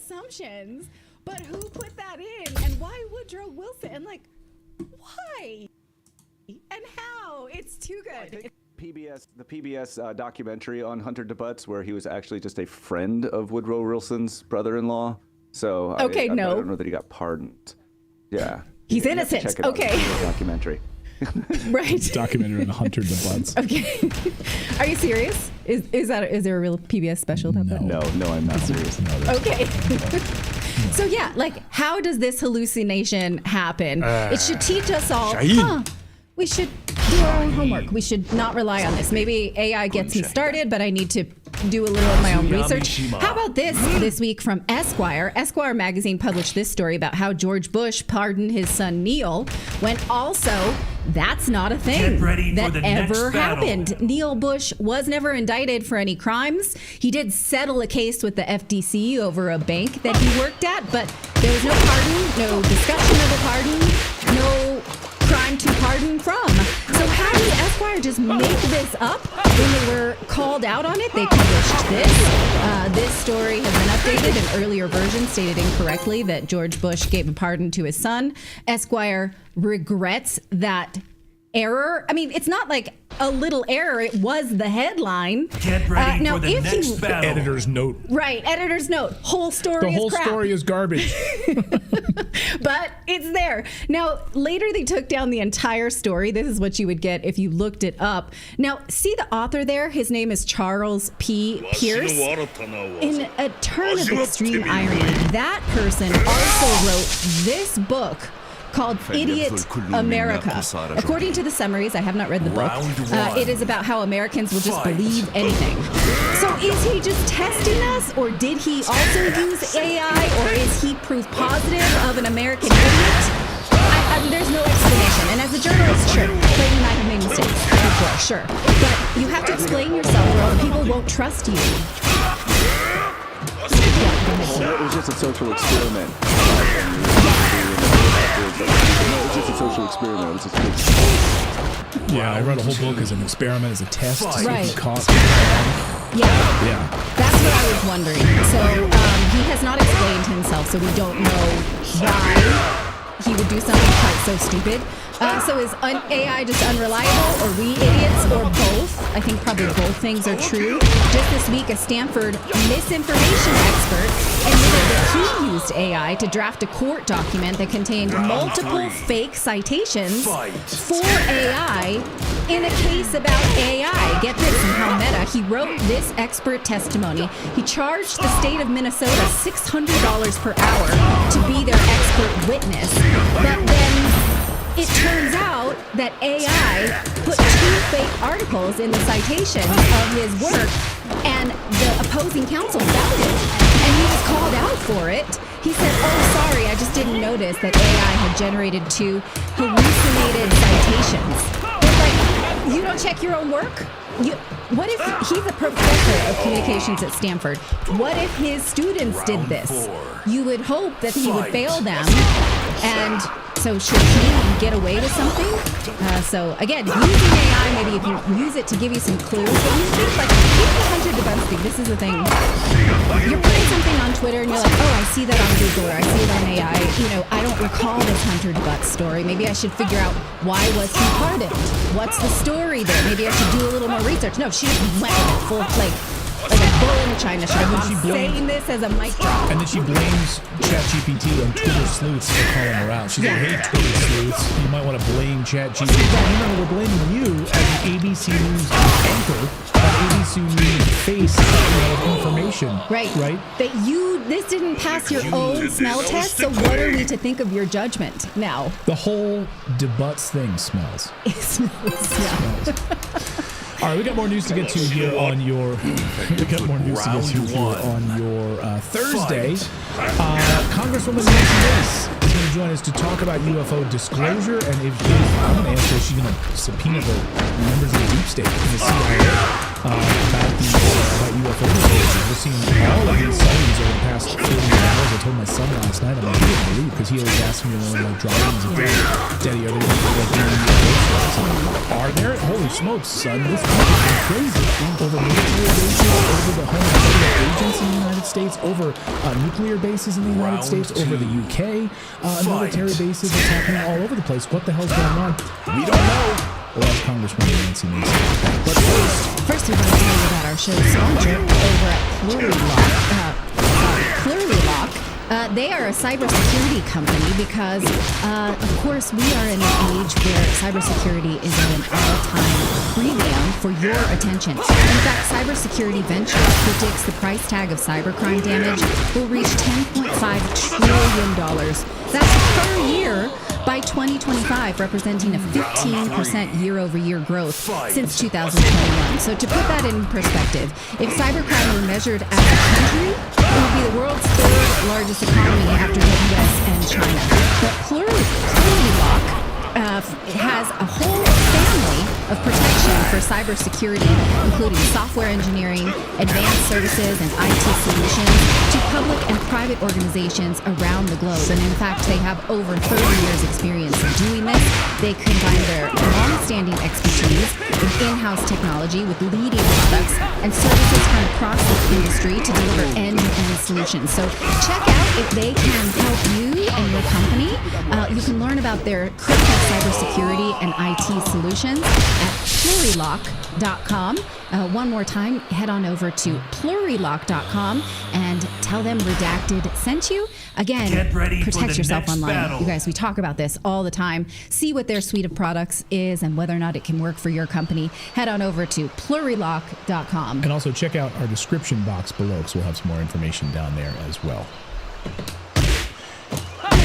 assumptions, but who put that in? And why Woodrow Wilson? And like, why? And how? It's too good. The PBS documentary on Hunter DeButts, where he was actually just a friend of Woodrow Wilson's brother-in-law. So okay, I no. don't know that he got pardoned. Yeah. He's innocent. Okay. Documentary. Right. Documentary on Hunter DeButts. Okay. Are you serious? Is there a real PBS special about that? No, I'm not serious. Okay. So yeah, like, how does this hallucination happen? It should teach us all, we should do our own homework. We should not rely on this. Maybe AI gets me started, but I need to do a little of my own research. How about this week from Esquire? Esquire magazine published this story about how George Bush pardoned his son Neil, when also that's not a thing that ever happened. Neil Bush was never indicted for any crimes. He did settle a case with the FDC over a bank that he worked at, but there was no pardon, no discussion of a pardon, no crime to pardon from. So how did Esquire just make this up when they were called out on it? They published this. This story has been updated. An earlier version stated incorrectly that George Bush gave a pardon to his son. Esquire regrets that error. I mean, it's not like a little error. It was the headline. Get ready for the next battle. Editor's note. Right, editor's note. Whole story is crap. The whole story is garbage. But it's there. Now, later they took down the entire story. This is what you would get if you looked it up. Now, see the author there? His name is Charles P. Pierce. In a turn of extreme irony, that person also wrote this book called Idiot America. According to the summaries, I have not read the book, it is about how Americans will just believe anything. So is he just testing us, or did he also use AI, or is he proof positive of an American idiot? There's no explanation. And as a journalist, sure, Clayton and I have made mistakes before, sure. But you have to explain yourself, or else people won't trust you. It was just a social experiment. It was just a social experiment. It was just Yeah, I read a whole book as an experiment, as a test. Right. Yeah. That's what I was wondering. So he has not explained himself, so we don't know why he would do something quite so stupid. So is AI just unreliable, or we idiots, or both? I think probably both things are true. Just this week, a Stanford misinformation expert admitted that he used AI to draft a court document that contained multiple fake citations for AI in a case about AI. Get this, and how meta. He wrote this expert testimony. He charged the state of Minnesota $600 per hour to be their expert witness. But then it turns out that AI put 2 fake articles in the citation of his work, and the opposing counsel found it, and he was called out for it. He said, "Oh, sorry, I just didn't notice that AI had generated 2 hallucinated citations." It's like, you don't check your own work? What if he's a professor of communications at Stanford? What if his students did this? You would hope that he would fail them. And so should he get away with something? So again, using AI, maybe if you use it to give you some clues, but you think like, even the Hunter DeButts thing, this is the thing. You're putting something on Twitter and you're like, oh, I see that on Google, or I see it on AI. You know, I don't recall this Hunter DeButts story. Maybe I should figure out, why was he pardoned? What's the story there? Maybe I should do a little more research. No, she just went with it full plate. Like a bull in China. I'm saying this as a mic drop. And then she blames ChatGPT and Twitter sleuths for calling her out. She's like, hey, Twitter sleuths, you might want to blame ChatGPT. No, we're blaming you as an ABC News anchor, an ABC News face of information. Right. That this didn't pass your own smell test, so what are we to think of your judgment now? The whole DeButts thing smells. It smells. All right, we got more news to get to here on your. Thursday. Congresswoman Nancy Mace is going to join us to talk about UFO disclosure, and I'm going to ask her if she's going to subpoena the members of the deep state in the CIA. about UFO disclosures. We're seeing all of these sightings over the past 48 hours. I told my son last night, I'm like, he didn't believe, because he always asked me, like, drawings of Daddy, are there like are there? Holy smokes, son, this country's been crazy. Over military bases, over the home of federal agents in the United States, over nuclear bases in the United States, over the UK, military bases. It's happening all over the place. What the hell's going on? We don't know. Well, that's Congresswoman Nancy Mason. But first we want to tell you about our show's sponsor over at Plurilock. They are a cybersecurity company because, of course, we are in an age where cybersecurity is at an all-time premium for your attention. In fact, Cybersecurity Ventures predicts the price tag of cybercrime damage will reach $10.5 trillion. That's per year by 2025, representing a 15% year-over-year growth since 2021. So to put that in perspective, if cybercrime were measured as a country, it would be the world's third largest economy after the US and China. But Plurilock has a whole family of protection for cybersecurity, including software engineering, advanced services, and IT solutions to public and private organizations around the globe. And in fact, they have over 30 years experience in doing this. They combine their long-standing expertise in in-house technology with leading products and services from across the industry to deliver end-to-end solutions. So check out if they can help you and your company. You can learn about their critical cybersecurity and IT solutions at plurilock.com. One more time, head on over to plurilock.com and tell them Redacted sent you. Again, protect yourself online. Battle. You guys, we talk about this all the time. See what their suite of products is and whether or not it can work for your company. Head on over to plurilock.com. And also check out our description box below, because we'll have some more information down there as well.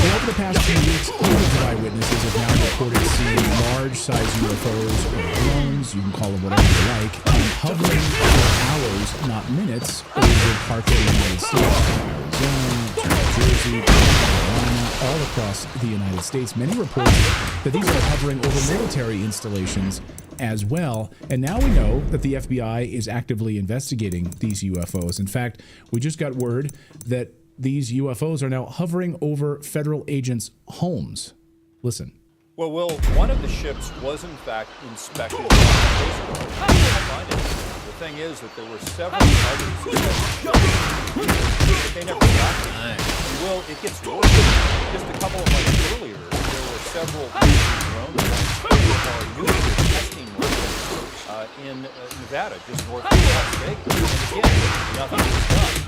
Over the past few weeks, hundreds of eyewitnesses have now reported seeing large-sized UFOs or drones, you can call them whatever you like, hovering for hours, not minutes, over parts of the United States, Arizona, New Jersey, North Carolina, all across the United States. Many reports that these are hovering over military installations as well. And now we know that the FBI is actively investigating these UFOs. In fact, we just got word that these UFOs are now hovering over federal agents' homes. Listen. Well, Will, one of the ships was in fact inspected. The thing is that there were several others that they never got to. Will, it gets worse. Just a couple of months earlier, there were several drones that are nuclear testing range in Nevada, just north of Las Vegas. And again, nothing was done.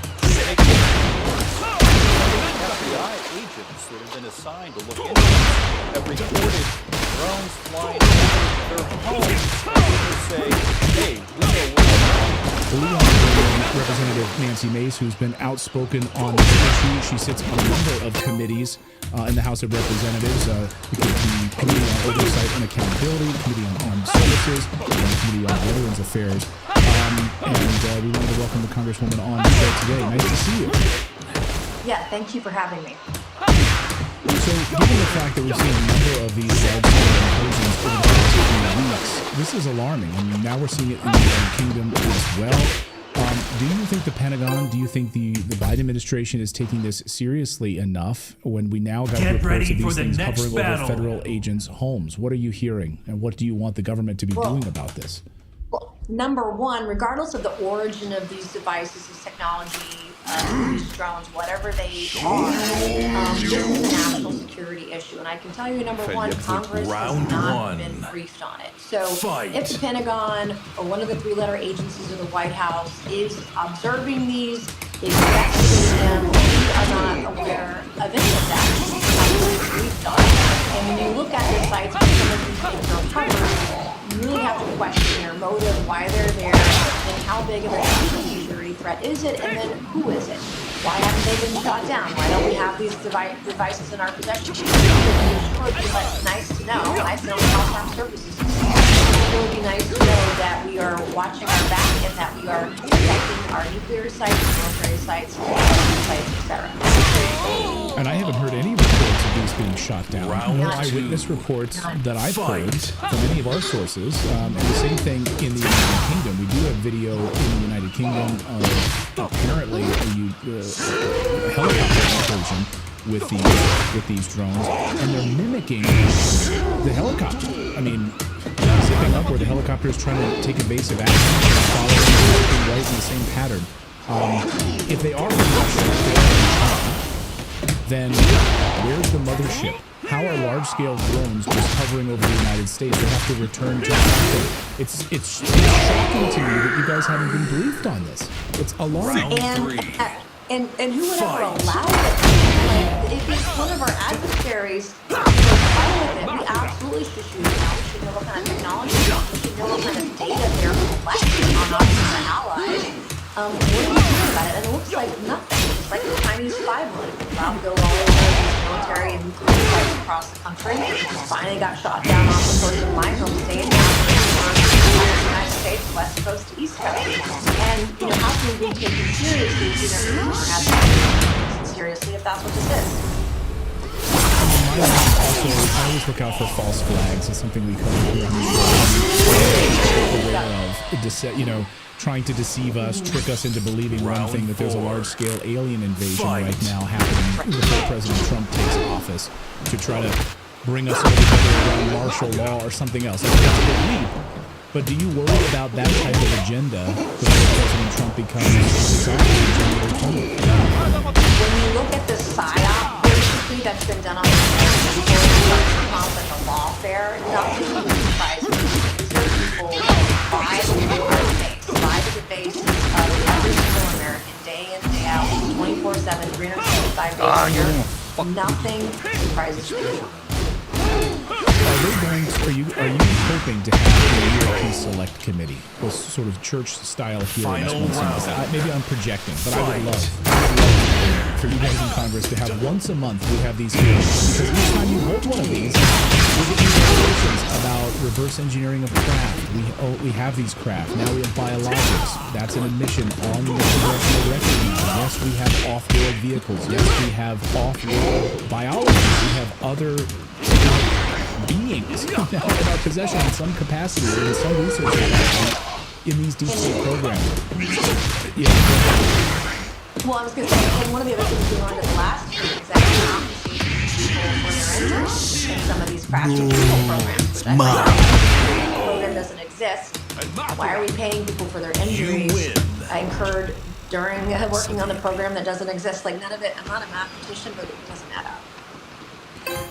FBI agents that have been assigned to look into this have reported drones flying over their homes to say, hey, we know what's going on. Representative Nancy Mace, who's been outspoken on this issue. She sits on a number of committees in the House of Representatives, the Committee on Oversight and Accountability, the Committee on Armed Services, and the Committee on Veterans Affairs. And we wanted to welcome the Congresswoman on the show today. Nice to see you. Yeah, thank you for having me. So, given the fact that we've seen a number of these large-scale incursions over the past few weeks, this is alarming. I mean, now we're seeing it in the United Kingdom as well. Do you think the Pentagon, do you think the Biden administration is taking this seriously enough when we now got reports of these things hovering over federal agents' homes? What are you hearing, and what do you want the government to be doing about this? Well, number one, regardless of the origin of these devices, this technology, these drones, whatever they are, this is a national security issue. And I can tell you, number one, Congress has not been briefed on it. So if the Pentagon or one of the three-letter agencies of the White House is observing these, investigating them, we are not aware of any of that. Congress briefed on it. And when you look at the sites where some of these things are covered, you really have to question their motive, why they're there, and how big of a national security threat is it, and then who is it? Why haven't they been shot down? Why don't we have these devices in our possession? It's nice to know. Nice to know the House Armed Services. It would be nice to know that we are watching our back and that we are protecting our nuclear sites, military sites, etc. And I haven't heard any reports of base being shot down. Round No two. eyewitness reports that I've heard Fight. from any of our sources. And the same thing in the United Kingdom. We do have video in the United Kingdom of apparently a helicopter incursion with these drones, and they're mimicking the helicopter. I mean, zipping up where the helicopter is trying to take evasive action, and following right in the same pattern. If they are in Russia, if they are in China, then where's the mothership? How are large-scale drones just hovering over the United States? They have to return to something. It's shocking to me that you guys haven't been briefed on this. It's alarming. And who would ever allow it? Like, if it's one of our adversaries, we're fine with it. We absolutely should shoot it out. We should know what kind of technology, we should know what kind of data they're collecting on us as our allies. What are we doing about it? And it looks like nothing. It's like a Chinese spy balloon. About to go all over these military and nuclear sites across the country. Finally got shot down off the coast of my home state. United States, West Coast to East Coast. And, how can we be taken seriously if we don't have to take it seriously if that's what this is? Also, I always look out for false flags. It's something we cover here on the show. Aware of, trying to deceive us, trick us into believing one thing, that there's a large-scale alien invasion right now happening before President Trump takes office, to try to bring us all together around martial law or something else. That's a big leap. But do you worry about that type of agenda before President Trump becomes exalted in January 20th? When you look at the PSYOP, basically, that's been done on the people like a lawfare, nothing would surprise me. These are people that buy the basis of every single American, day in, day out, 24/7, 365 days a year. Nothing surprises me. Are you hoping to have a European Select Committee, a sort of church-style hearings once a month? Maybe I'm projecting, but I would love for you guys in Congress to have once a month. We have these hearings, because each time you hold one of these, we get these revelations about reverse engineering of craft. We have these craft now. We have biologics. That's an admission on the congressional record now. Yes, we have off-world vehicles. Yes, we have off-world biology. We have other beings now in our possession in some capacity or in some research in these deep state programs. Yeah. Well, I was going to say, and one of the other things we learned in the last year is that you're not people for their interest in some of these craft control programs. Which I think the program doesn't exist. Why are we paying people for their injuries incurred during working on the program that doesn't exist? Like, none of it, I'm not a mathematician, but it doesn't add up.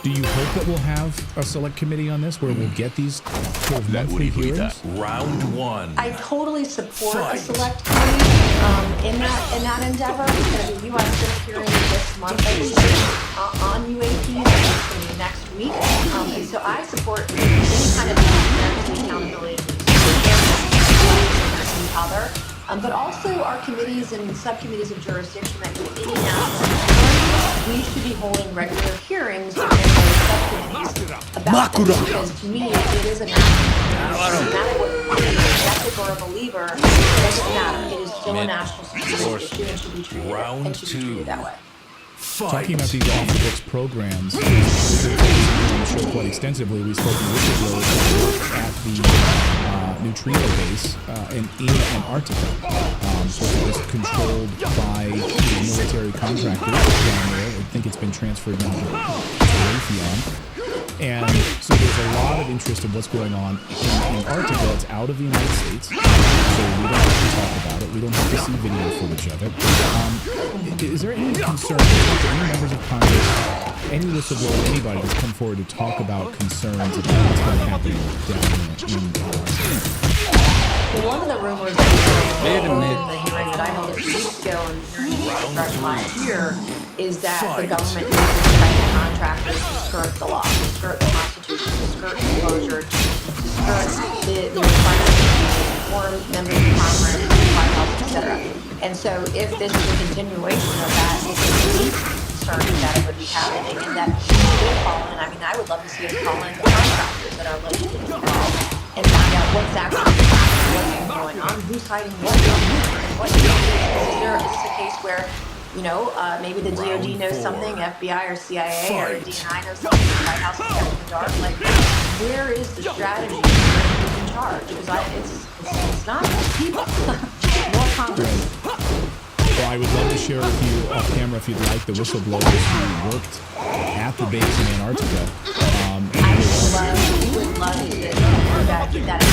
Do you hope that we'll have a select committee on this where we'll get these sort of monthly hearings? Round one. I totally support a select committee in that endeavor. There's going to be U.S. Senate hearing this month on UAPs. It's going to be next week. And so I support any kind of transparency, accountability, and other. But also our committees and subcommittees of jurisdiction that do any national we should be holding regular hearings within those subcommittees about this, because to me it is a national issue. No matter what you're skeptic or a believer, it doesn't matter. It is still a national security issue and should be treated that way. Talking about these off-the-books programs, we show quite extensively. We spoke to whistleblowers at the neutrino base in Antarctica, so it was controlled by military contractors down there. I think it's been transferred now to Raytheon. And so there's a lot of interest in what's going on in Antarctica. It's out of the United States, so we don't have to talk about it. We don't have to see video footage of it. Is there any concern, any members of Congress, any whistleblower, anybody that's come forward to talk about concerns about what's going to happen down in Antarctica? Well, one of the rumors that we heard in the hearing that I held a few weeks ago and during last year is that the government uses private contractors to skirt the law, to skirt the Constitution, to skirt disclosure, to skirt the requirements to inform members of Congress, the White House, etc. And so if this is a continuation of that, it's a deep concern that it would be happening and that we should call in. I mean, I would love to see us call in the contractors that are allegedly involved and find out what's actually happening, what's going on, who's hiding what, and what is there. Is this a case where maybe the DoD knows something, FBI or CIA or DNI knows something, the White House is kept in the dark. Like, where is the strategy? Who's in charge? Because it's not people, more Congress. Well, I would love to share with you off camera, if you'd like, the whistleblowers who worked at the base in Antarctica. We would love to get that information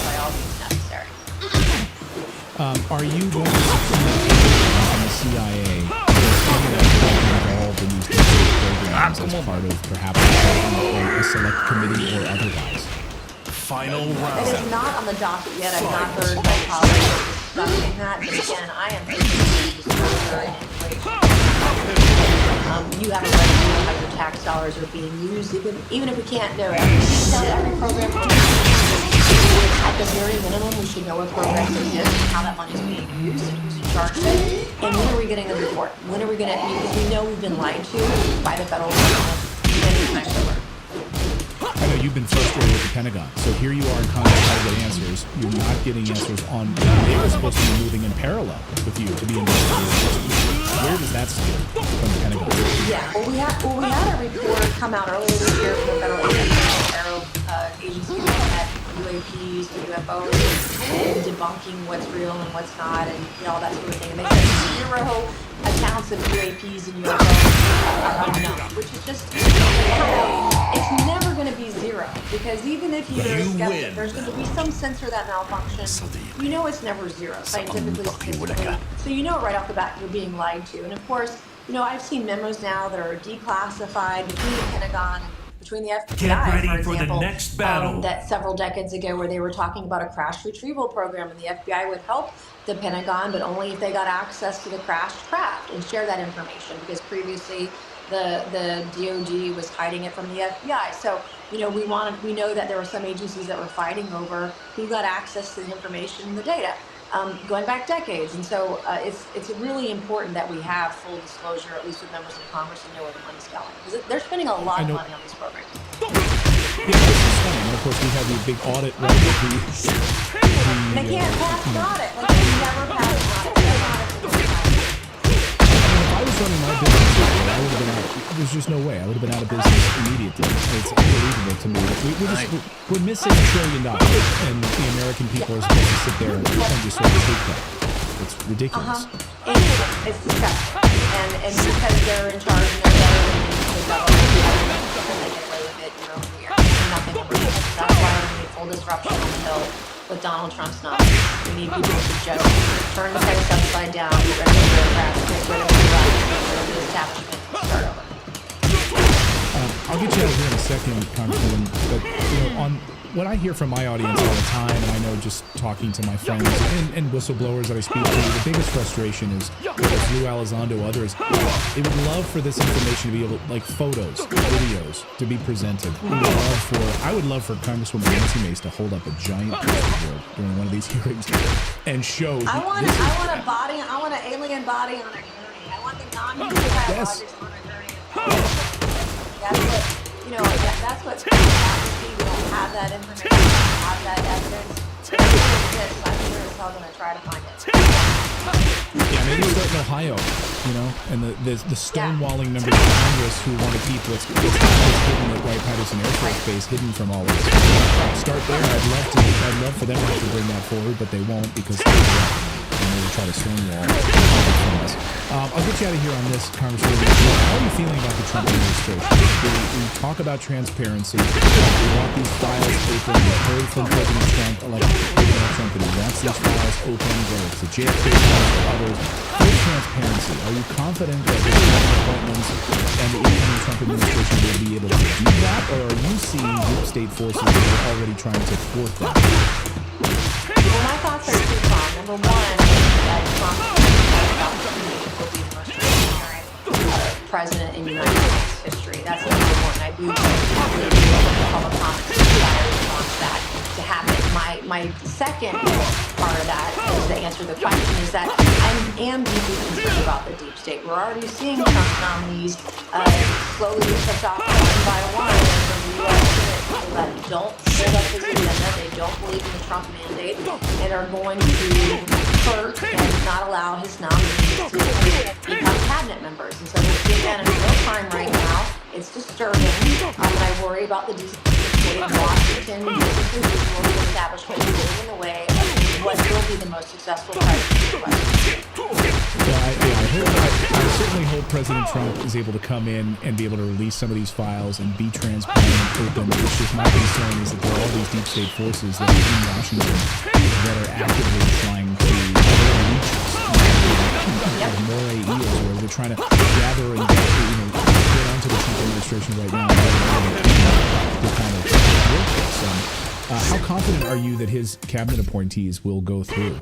by all means necessary. Are you going to from the CIA involved in these programs as part of perhaps a select committee or otherwise? Final It round. is not on the docket yet. I've not heard my colleagues discussing that. But again, I am thinking disclosure and inflation. You have a right to know how your tax dollars are being used, even if we can't know every program. At the very minimum, we should know what programs exist and how that money is being used and who's in charge of it. And when are we getting a report? When are we going to? Because we know we've been lied to by the federal government many times over. I know you've been frustrated with the Pentagon, so here you are in contact trying to get answers. You're not getting answers on. They were supposed to be moving in parallel with you to be investigated. Where does that stand from the Pentagon? Yeah, well, we had a report come out earlier this year from the federal agency looking at UAPs, UFOs, and debunking what's real and what's not, and all that sort of thing. And they said 0 accounts of UAPs and UFOs are unknown, which is just, it's never going to be 0, because even if you're a skeptic, there's going to be some sensor that malfunctions. You know it's never 0, scientifically, statistically. So you know right off the bat you're being lied to. And of course, I've seen memos now that are declassified between the Pentagon, between the FBI, Get ready for example, the next battle. that several decades ago where they were talking about a crash retrieval program, and the FBI would help the Pentagon, but only if they got access to the crashed craft and share that information, because previously the DoD was hiding it from the FBI. So, we know that there were some agencies that were fighting over who got access to the information and the data, going back decades. And so it's really important that we have full disclosure, at least with members of Congress, and know where the money's going. Because they're spending a lot of money on these programs. Yeah, this is funny. And of course, we have the big audit, right? They can't pass an audit. Like, they never pass an audit. If I was running my business, I would have been out. There's just no way. I would have been out of business immediately. It's unbelievable to me that we're missing $1 trillion, and the American people are supposed to sit there and just sort of take that. It's ridiculous. It's disgusting. And because they're in charge and they're better than the government, they get away with it year over year. And nothing will change. That's why we need full disruption on the Hill with Donald Trump's nonsense. We need people to just turn the place upside down, get rid of the bureaucrats, get rid of the left, get rid of the establishment, and start over. I'll get you out of here in a second, Congresswoman, but on what I hear from my audience all the time, and I know just talking to my friends and whistleblowers that I speak to, the biggest frustration is, whether it's Lou Elizondo, others, they would love for this information to be able, like photos, videos, to be presented. I would love for Congresswoman Nancy Mace to hold up a giant poster board during one of these hearings and show. I want an alien body on a gurney. I want the non-human biologics on a gurney. That's what's we don't have that information, we don't have that evidence. I'm sure it's all going to try to find it. Yeah, maybe start in Ohio, and the stonewalling members of Congress who want to keep what's hidden at Wright-Patterson Air Force Base hidden from all of us. Start there. I'd love for them to have to bring that forward, but they won't, because they will try to stonewall from us. I'll get you out of here on this, Congresswoman. How are you feeling about the Trump administration? We talk about transparency. We want these files open. We've heard from President Trump, President Trump, that he wants these files open, whether it's the JFK files or others. Full transparency. Are you confident that the appointments and the incoming Trump administration will be able to do that, or are you seeing deep state forces that are already trying to thwart that? Well, my thoughts are two-pronged. Number one, that Trump will be the most transparent president in United States history. That's number one. I believe the public comment wants that to happen. My second part of that, is to answer the question, is that I am deeply concerned about the deep state. We're already seeing Trump nominees slowly get picked off one by one from the U.S. Senate people that don't hold up his agenda, they don't believe in the Trump mandate, and are going to hurt and not allow his nominees to become cabinet members. And so we're seeing that in real time right now. It's disturbing, and I worry about the DC state of Washington business as usual, the establishment getting in the way of what will be the most successful president. I certainly hope President Trump is able to come in and be able to release some of these files and be transparent and open. It's just my concern is that there are all these deep state forces that are in Washington that are actively trying to reach more AEs, where they're trying to gather and get onto the Trump administration right now to kind of work this. How confident are you that his cabinet appointees will go through?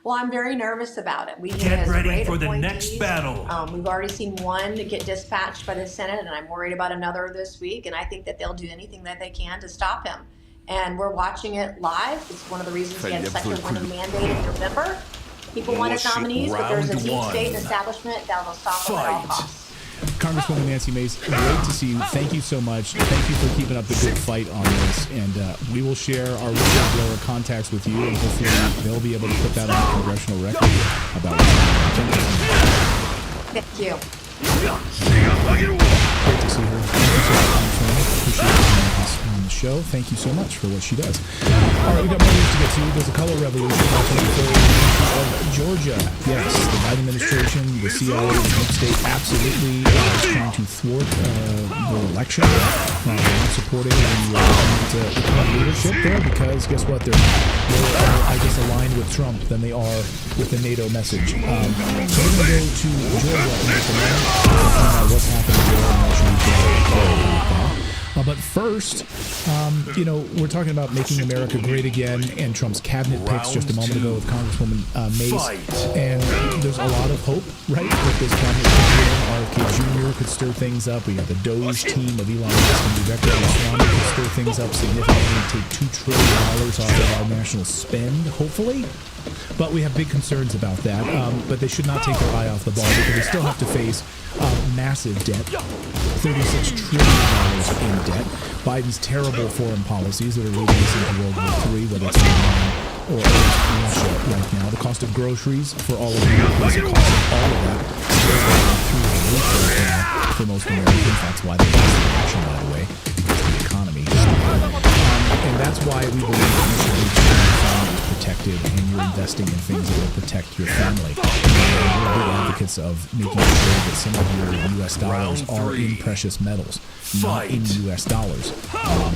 Well, I'm very nervous about it. We Get ready for the next battle. We've already seen one get dispatched by the Senate, and I'm worried about another this week. And I think that they'll do anything that they can to stop him. And we're watching it live. It's one of the reasons he had such a winning mandate in November. People want his nominees, but there's a deep state and establishment that will stop him at all costs. Congresswoman Nancy Mace, great to see you. Thank you so much. Thank you for keeping up the good fight on this. And we will share our whistleblower contacts with you, and hopefully they'll be able to put that on the congressional record about what's happening. Thank you. Great to see her. Thank you so much, Congresswoman. Appreciate you joining us on the show. Thank you so much for what she does. All right, we got more news to get to. There's a color revolution of Georgia. Yes, the Biden administration, the CIA, the deep state absolutely is trying to thwart the election. They're not supporting the current leadership there because guess what? They're I guess aligned with Trump than they are with the NATO message. So we're going to go to Georgia in just a minute to find out what's happening there and what should we do. But first, we're talking about making America great again, and Trump's cabinet picks just a moment ago with Congresswoman Mace. And there's a lot of hope, right, that this cabinet pick RFK Jr. could stir things up. We got the Doge team of Elon Musk and Rebecca Ramaswamy could stir things up significantly, take $2 trillion off of our national spend, hopefully. But we have big concerns about that. But they should not take their eye off the ball because they still have to face massive debt, $36 trillion in debt. Biden's terrible foreign policies that are leading us into World War III, whether it's Iran or Russia right now. The cost of groceries for all of Americans, the cost of all of that is going through the roof right now for most Americans. That's why they're taking action, by the way, because the economy is stupid. And that's why we believe that you should make sure your family is protected and you're investing in things that will protect your family. We're big advocates of making sure that some of your U.S. dollars are in precious metals, not in U.S. dollars,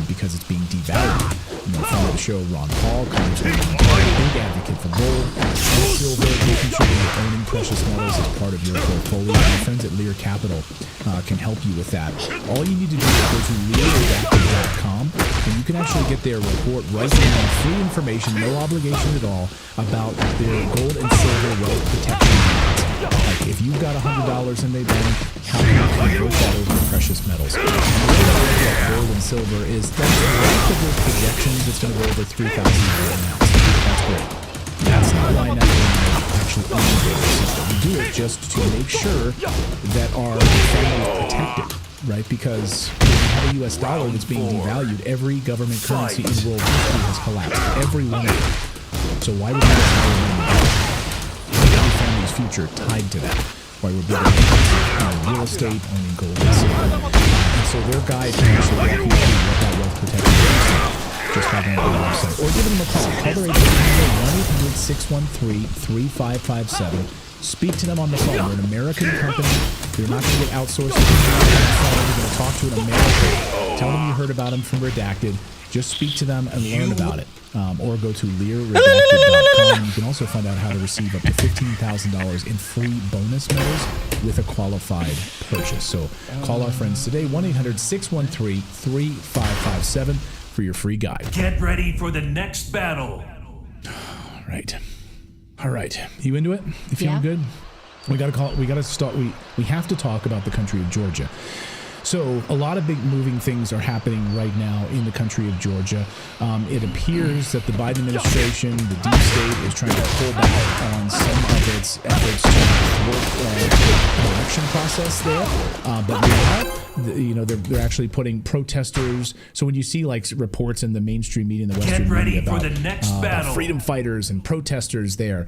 because it's being devalued. Friend of the show, Ron Paul, Congressman, big advocate for gold, silver, making sure that you're owning precious metals as part of your portfolio. My friends at Lear Capital can help you with that. All you need to do is go to learredacted.com, and you can actually get their report right now, free information, no obligation at all, about their gold and silver wealth protection needs. Like if you've got $100 in the bank, how can you convert that over to precious metals? And the way that I look at gold and silver is that's relatively projections. It's going to go over $3,000 an ounce. That's great. That's not why now we actually own gold and silver. We do it just to make sure that our family is protected, right? Because when you have a U.S. dollar that's being devalued, every government currency in world history has collapsed. Every one of them. So why would we future tied to that, why we're building real estate, owning gold and silver. And so their guide can actually walk you through what that wealth protection is just by going to their website. Or give them a call. Call their agent 1-800-613-3557. Speak to them on the phone. They're an American company. You're not going to get outsourced. You're going to talk to an American. Tell them you heard about them from Redacted. Just speak to them and learn about it. Or go to learredacted.com. You can also find out how to receive up to $15,000 in free bonus medals with a qualified purchase. So call our friends today, 1-800-613-3557 for your free guide. Get ready for the next battle. All right. You into it? You feeling good? We got to start. We have to talk about the country of Georgia. So a lot of big moving things are happening right now in the country of Georgia. It appears that the Biden administration, the deep state, is trying to pull back on some of its efforts to thwart the election process there. But now they're actually putting protesters. So when you see like reports in the mainstream media, in the Western Get ready media for about, the next about battle. freedom fighters and protesters there,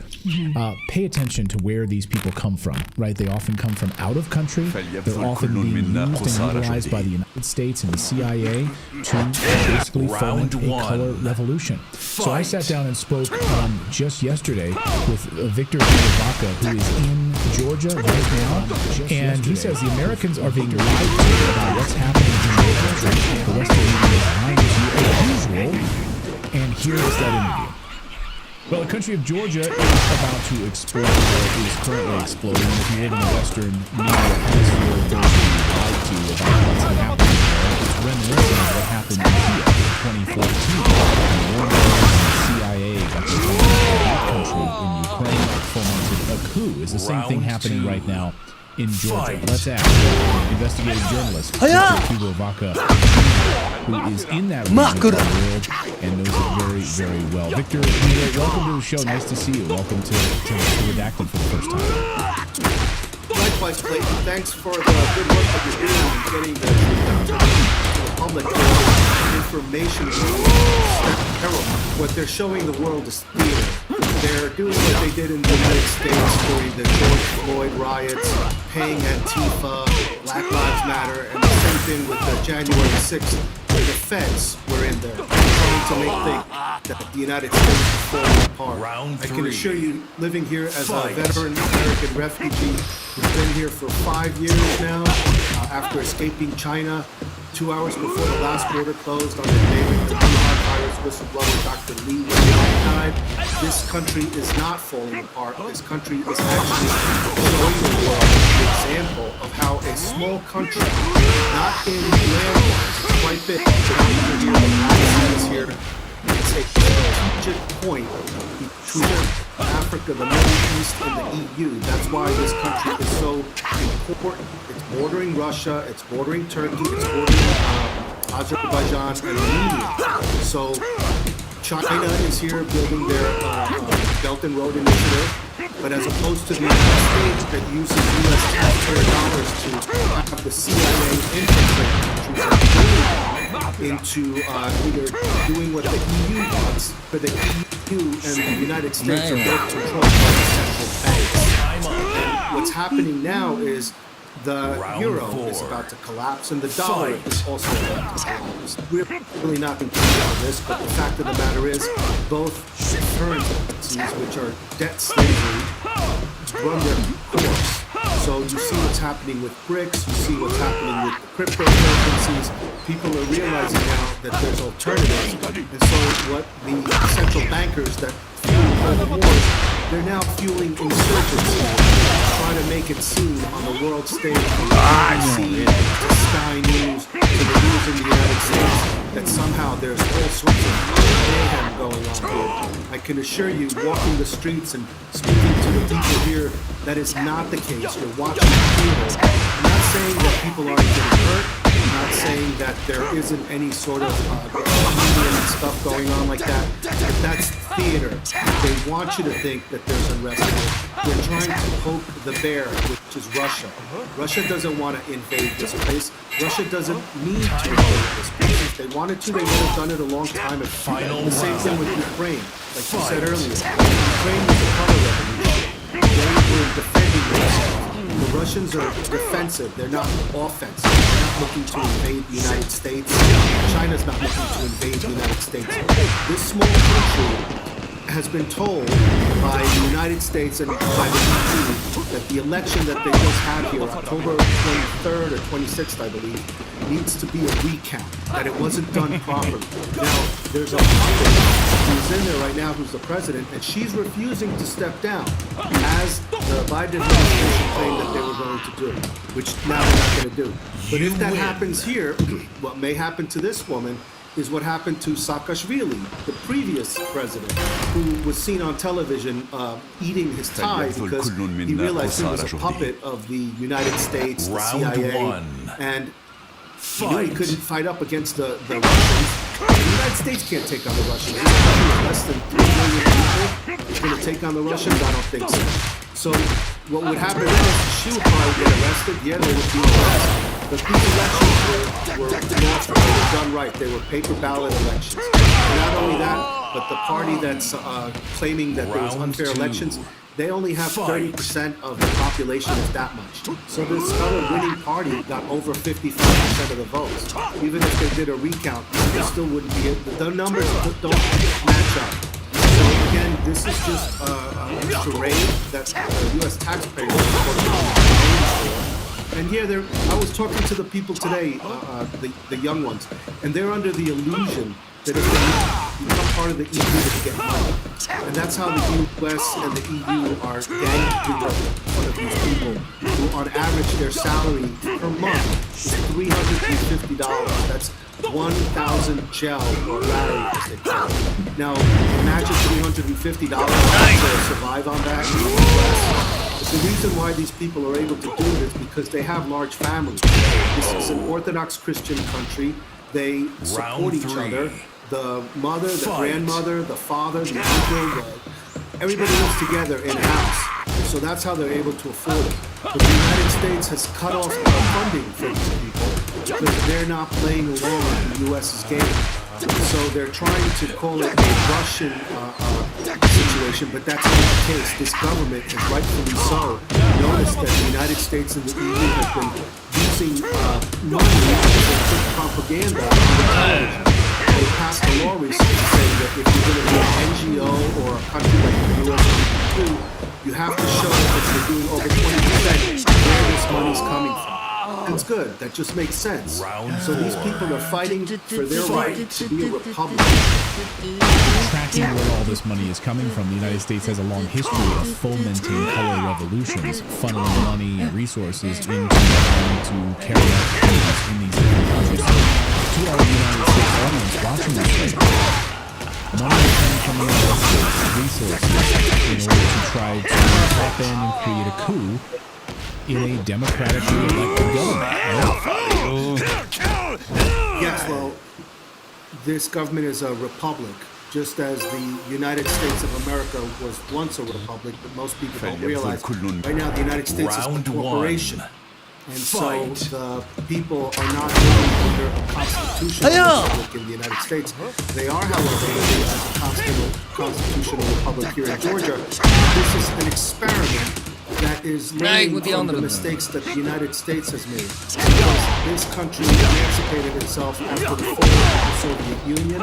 pay attention to where these people come from, right? They often come from out of country. They're often being used and utilized by the United States and the CIA to basically foment a color revolution. So I sat down and spoke just yesterday with Victor Vaca, who is in Georgia right now, and he says the Americans are being lied to about what's happening in their country. The Western media is lying to you as usual, and here is that interview. Well, the country of Georgia is about to explode, or is currently exploding. If you live in the Western media hemisphere, there's lied to you about what's happening there. It's reminiscent of what happened in Kiev in 2014. The CIA got the country in Ukraine fomented a coup. Is the same thing happening right now in Georgia? Let's ask investigative journalist Hugo Vaca, who is in that region of the world and knows it very, very well. Victor, welcome to the show. Nice to see you. Welcome to Redacted for the first time. Likewise, Clayton. Thanks for the good work that you're doing in getting the truth out to the public. Information is terrible. What they're showing the world is theater. They're doing what they did in the United States during the George Floyd riots, paying Antifa, Black Lives Matter, and the same thing with the January 6th, where the feds were in there trying to make that the United States is falling apart. I can assure you, living here as a veteran American refugee who's been here for 5 years now, after escaping China, 2 hours before the last border closed on the day that the Wuhan virus whistleblower Dr. Li died, this country is not falling apart. This country is actually showing the world an example of how a small country, not in land, quite big, but here, the United States here, it's a strategic point between Africa, the Middle East, and the EU. That's why this country is so important. It's bordering Russia, it's bordering Turkey, it's bordering Azerbaijan and Armenia. So China is here building their Belt and Road Initiative, but as opposed to the United States that uses U.S. taxpayer dollars to have the CIA infiltrate into either doing what the EU wants, but the EU and the United States are both controlled by the central banks. And what's happening now is the euro is about to collapse and the dollar is also about to collapse. We're really not going to talk about this, but the fact of the matter is both currencies, which are debt slavery, run their course. So you see what's happening with BRICS, you see what's happening with the cryptocurrencies. People are realizing now that there's alternatives. And so what the central bankers that fuel the wars, they're now fueling insurgency, trying to make it seem on the world stage, from BBC to Sky News to the news in the United States, that somehow there's all sorts of mayhem going on here. I can assure you, walking the streets and speaking to the people here, that is not the case. You're watching theater. I'm not saying that people aren't getting hurt. I'm not saying that there isn't any sort of stuff going on like that, but that's theater. They want you to think that there's unrest here. They're trying to poke the bear, which is Russia. Russia doesn't want to invade this place. Russia doesn't need to invade this place. If they wanted to, they would have done it a long time ago. The same thing with Ukraine. Like you said earlier, Ukraine was a color revolution. They were defending themselves. The Russians are defensive. They're not offensive. They're not looking to invade the United States. China's not looking to invade the United States. This small country has been told by the United States and by the EU that the election that they just had here, October 23rd or 26th, I believe, needs to be a recount, that it wasn't done properly. Now, there's a puppet who's in there right now who's the president, and she's refusing to step down, as the Biden administration claimed that they were going to do, which now they're not going to do. But if that happens here, what may happen to this woman is what happened to Saakashvili, the previous president, who was seen on television eating his tie because he realized he was a puppet of the United States, the CIA, and he knew he couldn't fight up against the Russians. The United States can't take on the Russians. This country is less than 3 million people. It's going to take on the Russians? I don't think so. So what would happen is she would probably get arrested. Yeah, they would be arrested. But these elections were lawful. They were done right. They were paper ballot elections. And not only that, but the party that's claiming that there was unfair elections, they only have 30% of the population is that much. So this other winning party got over 55% of the votes. Even if they did a recount, it still wouldn't be it. The numbers don't match up. So again, this is just a charade that the U.S. taxpayers are paying for. And yeah, I was talking to the people today, the young ones, and they're under the illusion that if they become part of the EU, they get money. And that's how the US and the EU are ganging up one of these people who, on average, their salary per month is $350. That's 1,000 gel or Larry, as they call it. Now, imagine $350 to survive on that in the US. But the reason why these people are able to do it is because they have large families. This is an Orthodox Christian country. They support each other. The mother, the grandmother, the father, the uncle, everybody lives together in a house. So that's how they're able to afford it. But the United States has cut off funding for these people because they're not playing along with the U.S.'s game. So they're trying to call it a Russian situation, but that's not the case. This government, and rightfully so, noticed that the United States and the EU have been using money to put propaganda on the television. They passed a law recently saying that if you're going to be an NGO or a country like the U.S. or the EU, you have to show that you're doing over 20% where this money's coming from. It's good. That just makes sense. So these people are fighting for their right to be a republic. Tracking where all this money is coming from, the United States has a long history of fomenting color revolutions, funneling money and resources into trying to carry out changes in these different countries. To all the United States audience watching this right now, money is coming from the United States resources in order to try to tap in and create a coup in a democratically elected government. Yes, well, this government is a republic, just as the United States of America was once a republic, but most people don't realize. Right now, the United States is a corporation. And so the people are not living under a constitutional republic in the United States. They are, however, living as a constitutional republic here in Georgia. This is an experiment that is learning from the mistakes that the United States has made. Because this country emancipated itself after the fall of the Soviet Union.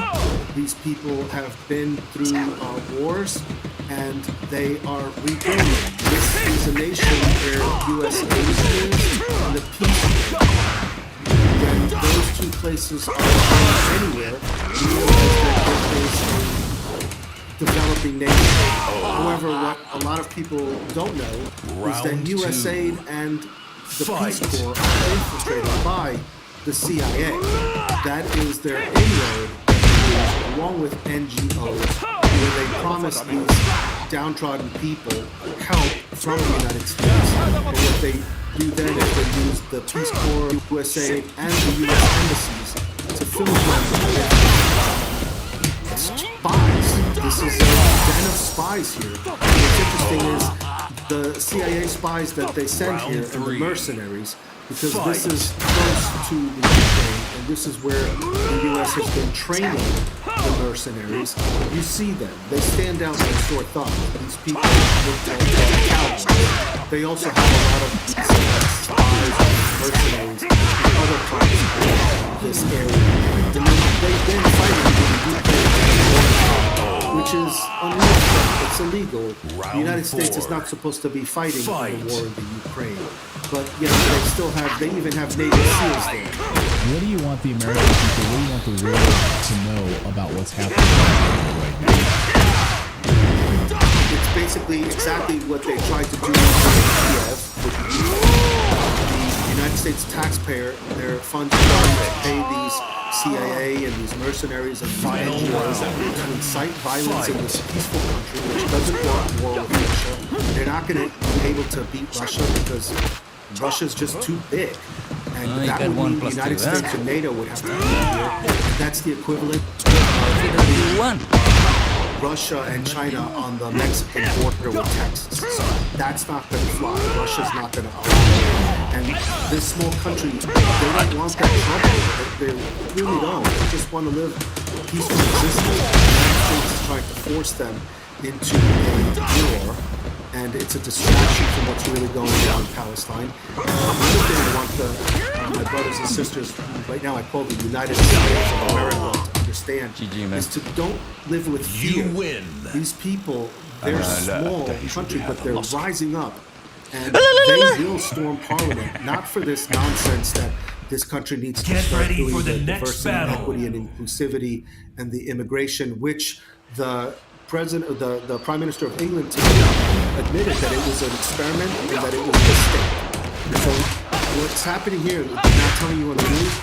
These people have been through wars, and they are rebuilding. This is a nation where U.S. aid is and the Peace Corps. When those two places are anywhere, you realize that there is a developing nation. However, what a lot of people don't know is that USAID and the Peace Corps are infiltrated by the CIA. That is their inroad, along with NGOs, where they promise these downtrodden people help from the United States. But what they do then is they use the Peace Corps, USAID, and the U.S. embassies to fill them with spies. This is a den of spies here. And what's interesting is the CIA spies that they send here and the mercenaries, because this is close to the Ukraine, and this is where the U.S. has been training the mercenaries. You see them. They stand out like sore thumb. These people look like cowboys. They also have a lot of spies and mercenaries in other parts of this area. And they've been fighting in the Ukraine, which is unlawful. It's illegal. The United States is not supposed to be fighting in the war in the Ukraine. But yet they even have Navy SEALs there. What do you want the American people, what do you want the world to know about what's happening right now? It's basically exactly what they tried to do in Kiev. The United States taxpayer, their funds to pay these CIA and these mercenaries and NGOs to incite violence in this peaceful country which doesn't want war with Russia. They're not going to be able to beat Russia because Russia's just too big. And that would mean the United States and NATO would have to be here. That's the equivalent of Russia and China on the Mexican border with Texas. So that's not going to fly. Russia's not going to allow it. And this small country, they don't want that trouble. They really don't. They just want to live a peaceful existence. The United States is trying to force them into a war, and it's a distraction from what's really going on in Palestine. Another thing I want my brothers and sisters, right now I call the United States of America, to understand is to don't live with fear. You win. These people, they're a small country, but they're rising up. And they will storm Parliament, not for this nonsense that this country needs to Get start ready doing for the the next diversity, battle. equity, and inclusivity, and the immigration, which the president, the Prime Minister of England today admitted that it was an experiment and that it was a mistake. So what's happening here, I'm not telling you on the news,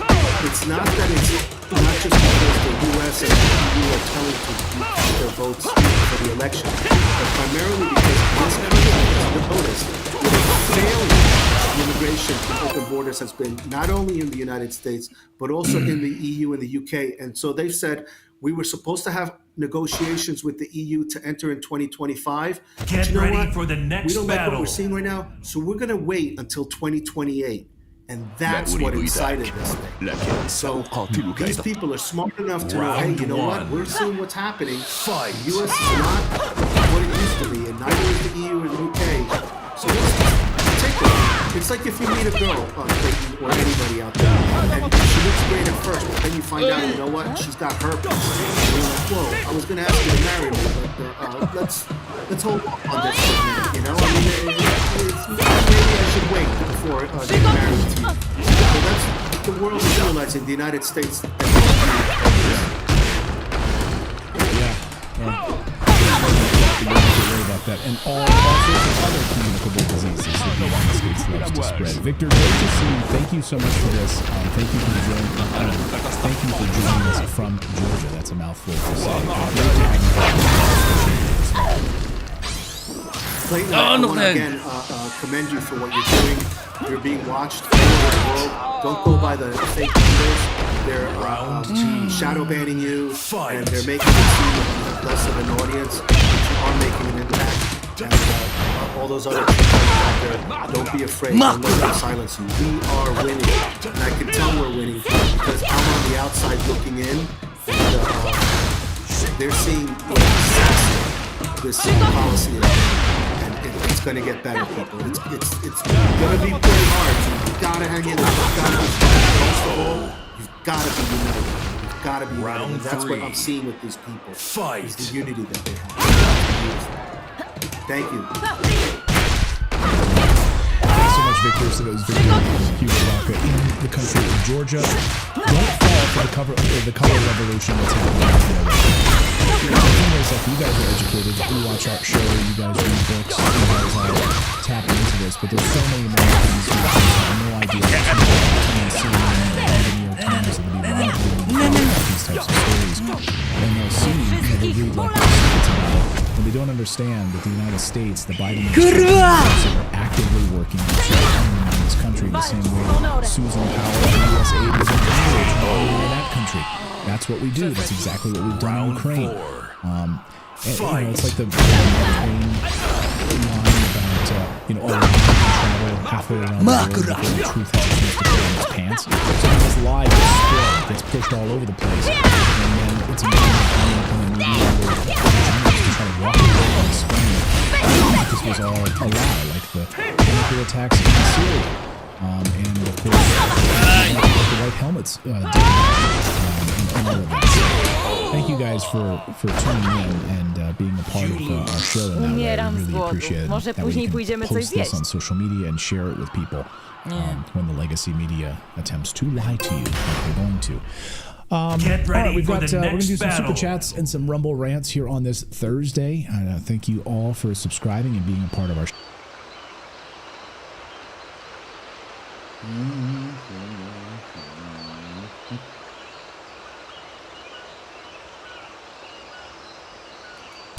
it's not that it's not just because the U.S. and the EU are telling to cast their votes for the election, but primarily because this country, as you noticed, with a failure of immigration and open borders has been not only in the United States, but also in the EU and the UK. And so they've said, we were supposed to have negotiations with the EU to enter in 2025. Get you know ready what? for the next We don't like what battle. we're seeing right now, so we're going to wait until 2028. And that's what incited this thing. So these people are smart enough to know, hey, you know what? We're seeing what's happening. Fight. The US is not what it used to be, and neither is the EU and UK. So let's just take it. It's like if you meet a girl, Clayton, or anybody out there, and she looks great at first, but then you find out, you know what? She's got herpes. And you're like, whoa, I was going to ask you to marry me, but let's hold on this for a minute, you know? I mean, maybe I should wait before getting married to you. So that's the world is realizing the United States. About that, and all sorts of other communicable diseases that the United States loves to spread. Victor, great to see you. Thank you so much for this. Thank you for joining us from Georgia. That's a mouthful to say. Great to have you. Clayton, I want to again commend you for what you're doing. You're being watched all over the world. Don't go by the fake numbers. They're shadow banning you, and they're making it seem like you have less of an audience. But you are making an impact. And all those other people out there, don't be afraid. Don't let them silence you. We are winning, and I can tell we're winning because I'm on the outside looking in, and they're seeing this policy. It's going to get better, people. It's going to be pretty hard. So you've got to hang in there. Most of all, you've got to be united. You've got to be united. And that's what I'm seeing with these people. Fight. Is the unity that they have. Thank you. Thanks so much, Victor. So that was Victor Hugo in the country of Georgia. Don't fall for the color revolution that's happening. The thing is, like, you guys are educated, you watch our show, you guys read books, you guys are tapping into this, but there's so many Americans who have no idea what's going on in CNN and the New York Times and the BBC about these types of stories. And they'll see, they read like this, it's about it, and they don't understand that the United States, the Biden administration, are actively working to undermine this country the same way Susan Powell and the USA was encouraged to undermine that country. That's what we do. That's exactly what we've done in Ukraine. And, it's like the line about, oh, travel halfway around the world before the truth has a chance to put on its pants. So this lie gets spread, gets pushed all over the place, and then it's amazing when the media will journalists to try to walk away and explain that this was all a lie, like the chemical attacks in Syria. And of course, the white helmets did, and all of that. So, thank you guys for tuning in and being a part of our show in that way. I really appreciate it. That way you can post this on social media and share it with people when the legacy media attempts to lie to you, like they're going to. Get ready all right, we're for going the to next do some battle. super chats and some Rumble rants here on this Thursday. Thank you all for subscribing and being a part of our show.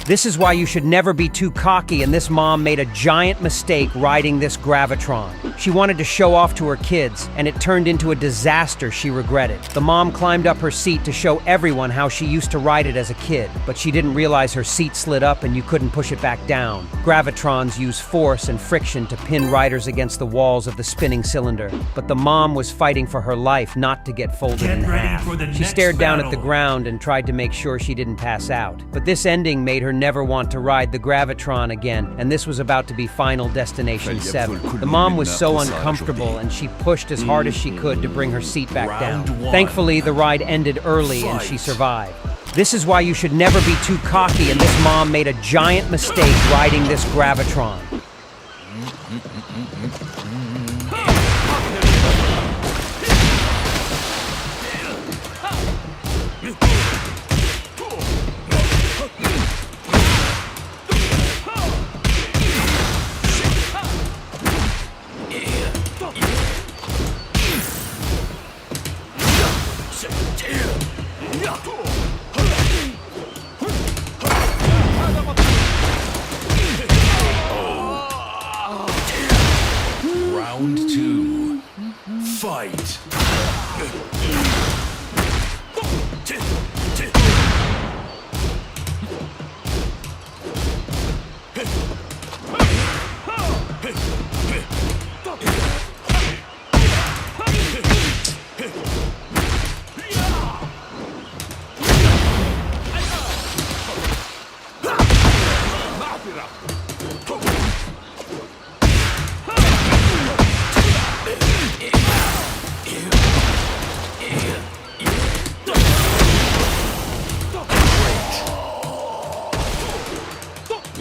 This is why you should never be too cocky, and this mom made a giant mistake riding this Gravitron. She wanted to show off to her kids, and it turned into a disaster she regretted. The mom climbed up her seat to show everyone how she used to ride it as a kid, but she didn't realize her seat slid up and you couldn't push it back down. Gravitrons use force and friction to pin riders against the walls of the spinning cylinder, but the mom was fighting for her life not to get folded in half. She stared down at the ground and tried to make sure she didn't pass out. But this ending made her never want to ride the Gravitron again, and this was about to be Final Destination 7. The mom was so uncomfortable, and she pushed as hard as she could to bring her seat back down. Thankfully, the ride ended early and she survived. This is why you should never be too cocky, and this mom made a giant mistake riding this Gravitron. Round 2. Fight.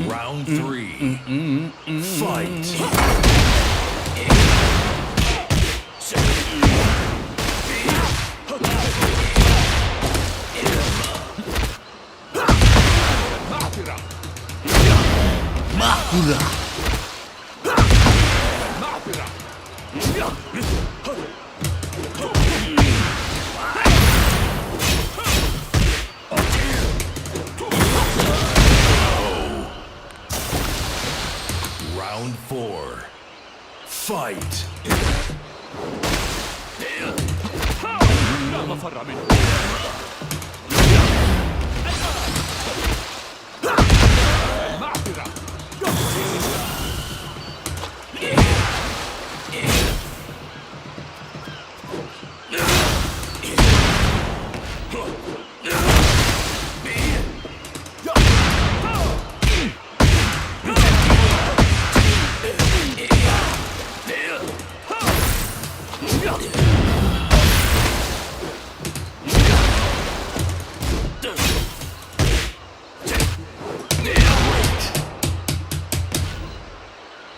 Round 3. Fight. Round 4. Fight.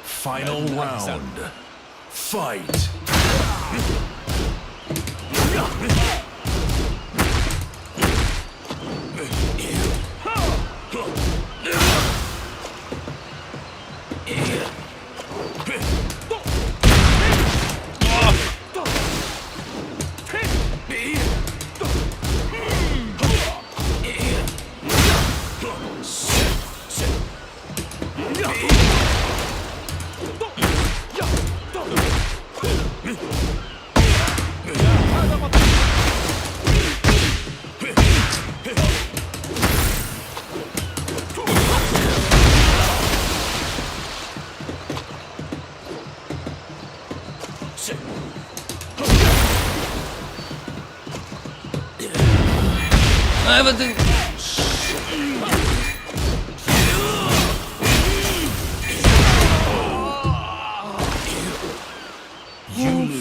Final round. Fight.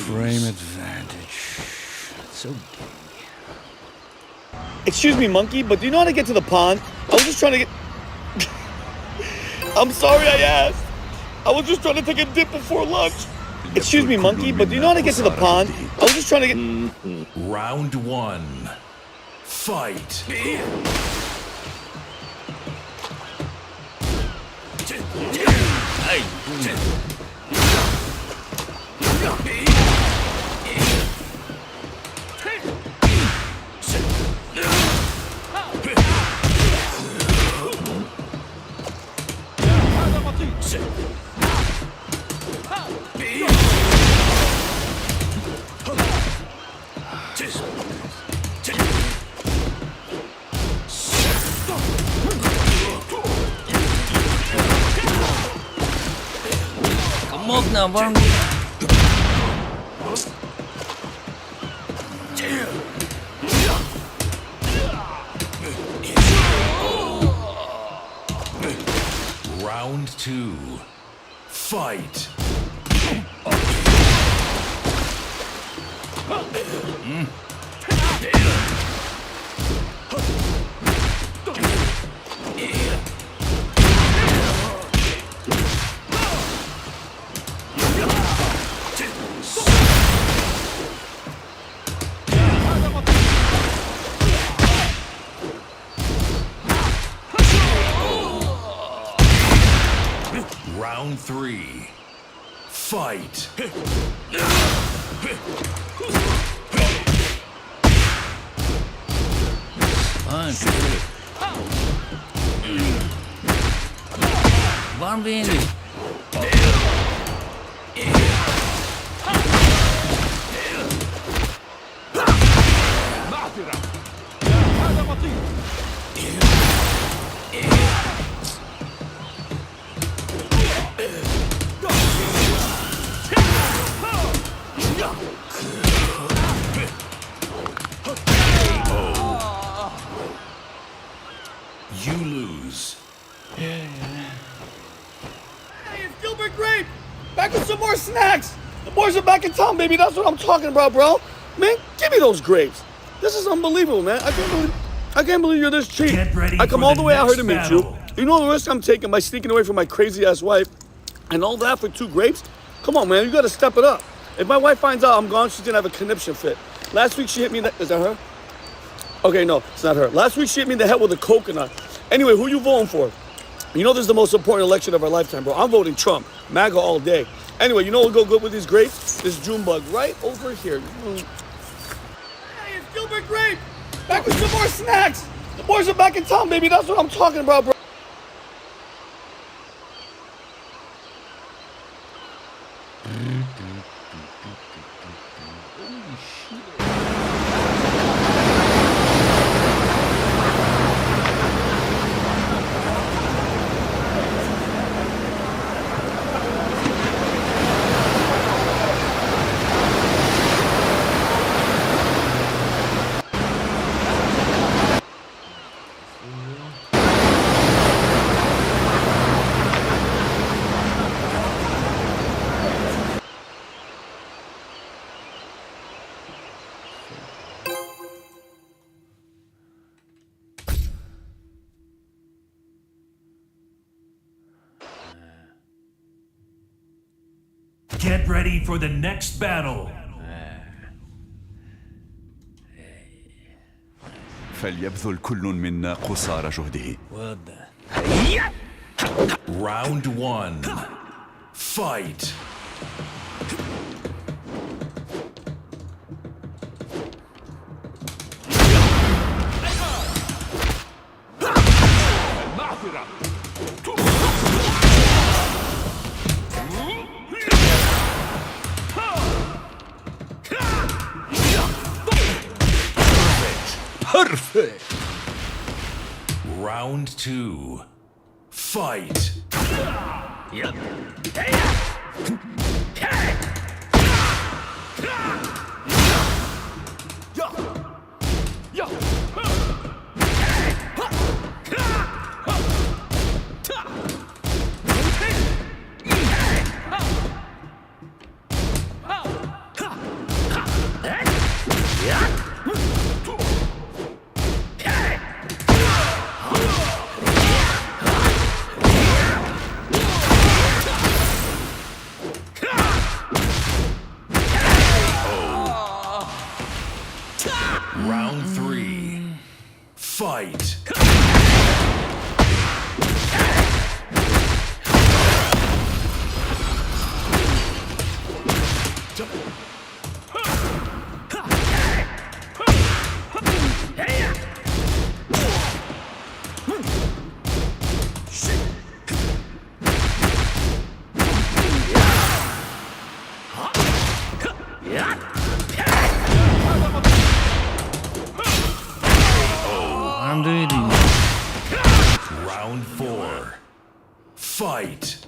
Frame advantage. So gay. Excuse me, monkey, but do you know how to get to the pond? I was just trying to get... I'm sorry I asked. I was just trying to take a dip before lunch. Excuse me, monkey, but do you know how to get to the pond? I was just trying to get... Round 1. Fight. No, bro. Round 2. Fight. Round 3. Fight. Bambini. You lose. Hey, it's Gilbert Grape! Back with some more snacks! The boys are back in town, baby. That's what I'm talking about, bro. Man, give me those grapes. This is unbelievable, man. I can't believe you're this cheap. Get ready I come for all the the way out here to next meet you. battle. You know the risk I'm taking by sneaking away from my crazy-ass wife and all that for 2 grapes? Come on, man. You got to step it up. If my wife finds out I'm gone, she's going to have a conniption fit. Last week, she hit me in the... Is that her? Okay, no, it's not her. Last week, she hit me in the head with a coconut. Anyway, who you voting for? You know this is the most important election of our lifetime, bro. I'm voting Trump. MAGA all day. Anyway, you know what'll go good with these grapes? This June bug right over here. Hey, it's Gilbert Grape! Back with some more snacks! The boys are back in town, baby. That's what I'm talking about, bro. Get ready for the next battle. فليبذل كل منا قصارى جهده. Well done. Round 1. Fight. Perfect. Round 2. Fight. Yep. Round 3. Fight. I'm doing it. Round 4. Fight.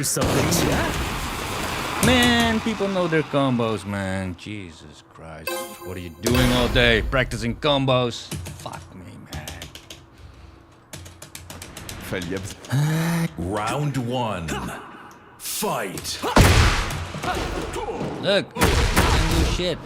벌써 끝이야? Man, people know their combos, man. Jesus Christ. What are you doing all day? Practicing combos? Fuck me, man. فليبذل Round 1. Fight. Look, I can do shit.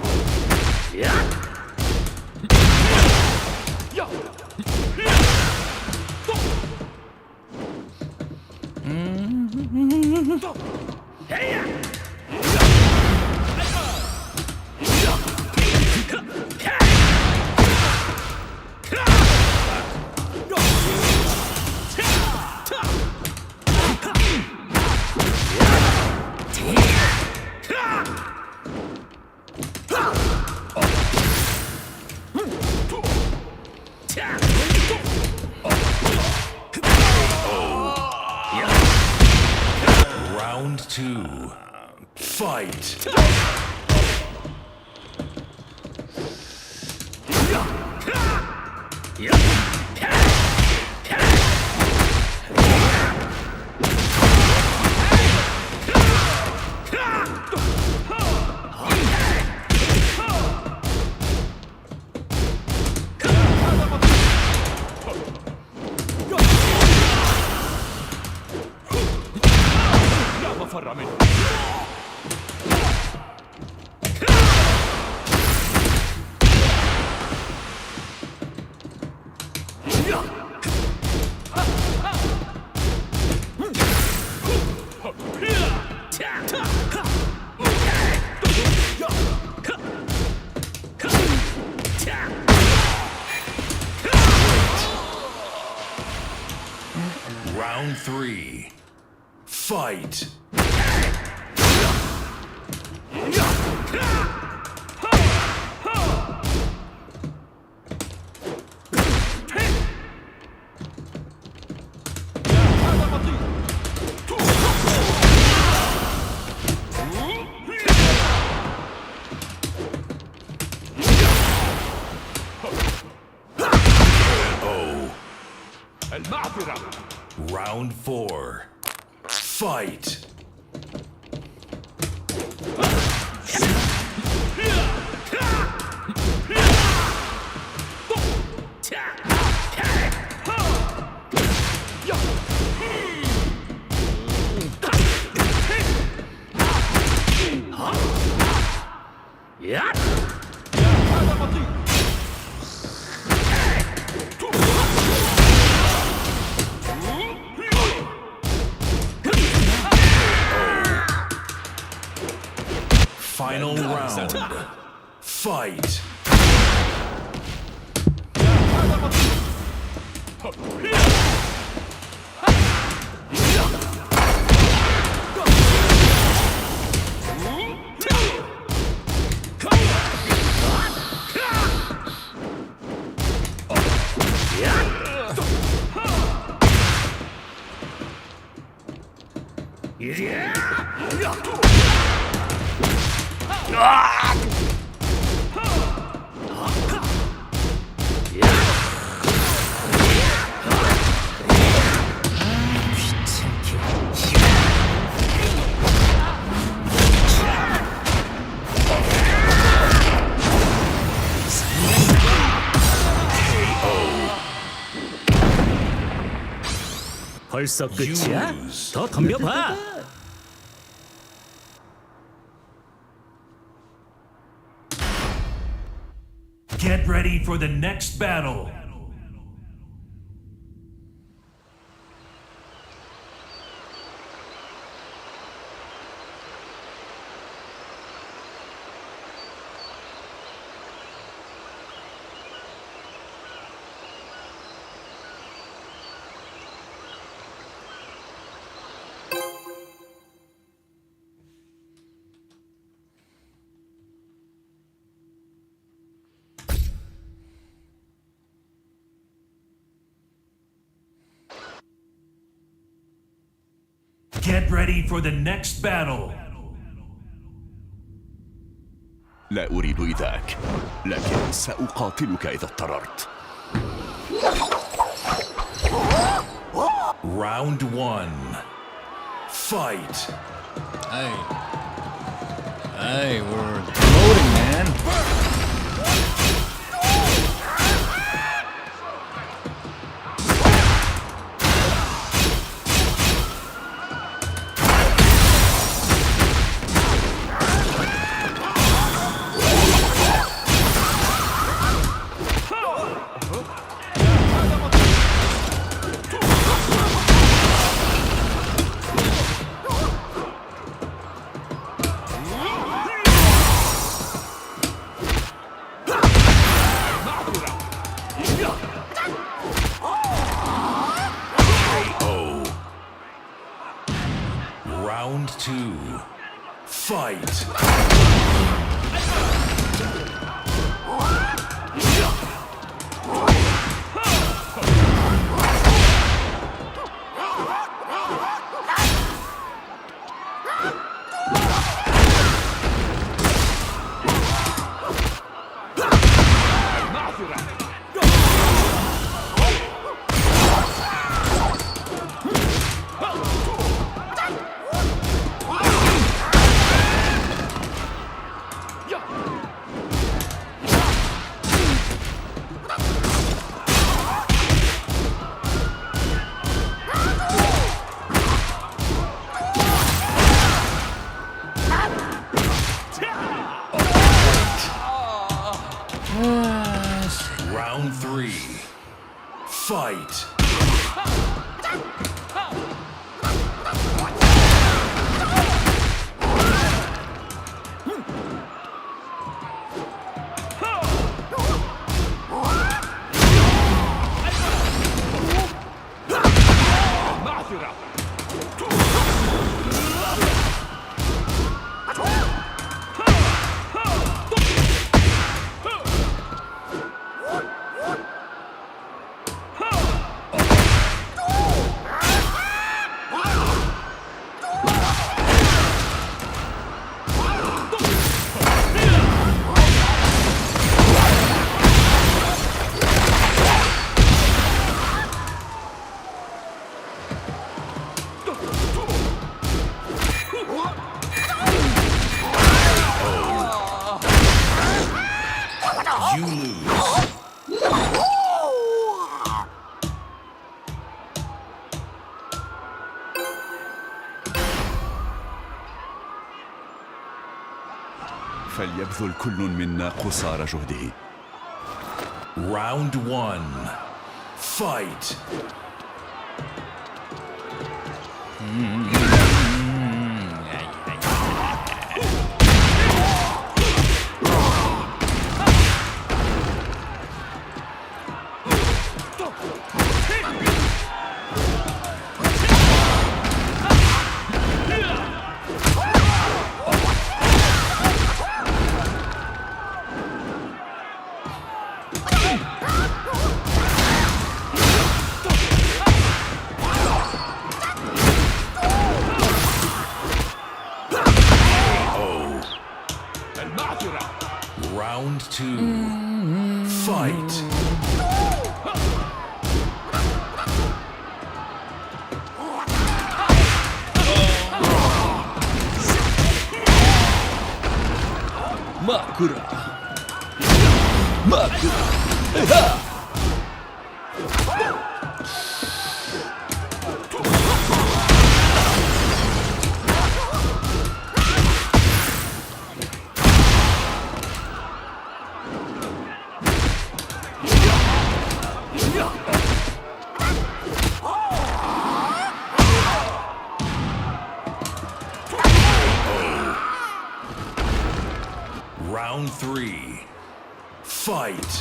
Round 2. Fight. Round 3. Fight. Round 4. Fight. Final round. Fight. 벌써 끝이야? 더 덤벼봐. Get ready for the next battle. Get ready for the next battle. لا أريد إيذاك لكن سأقاتلك إذا اضطررت. Round 1. Fight. Hey, we're loading, man. Round 2. Fight. Round 3. Fight. You lose. فليبذل كل منا قصارى جهده. Round 1. Fight. Round 2. Fight. Makura. Makura. Round 3. Fight.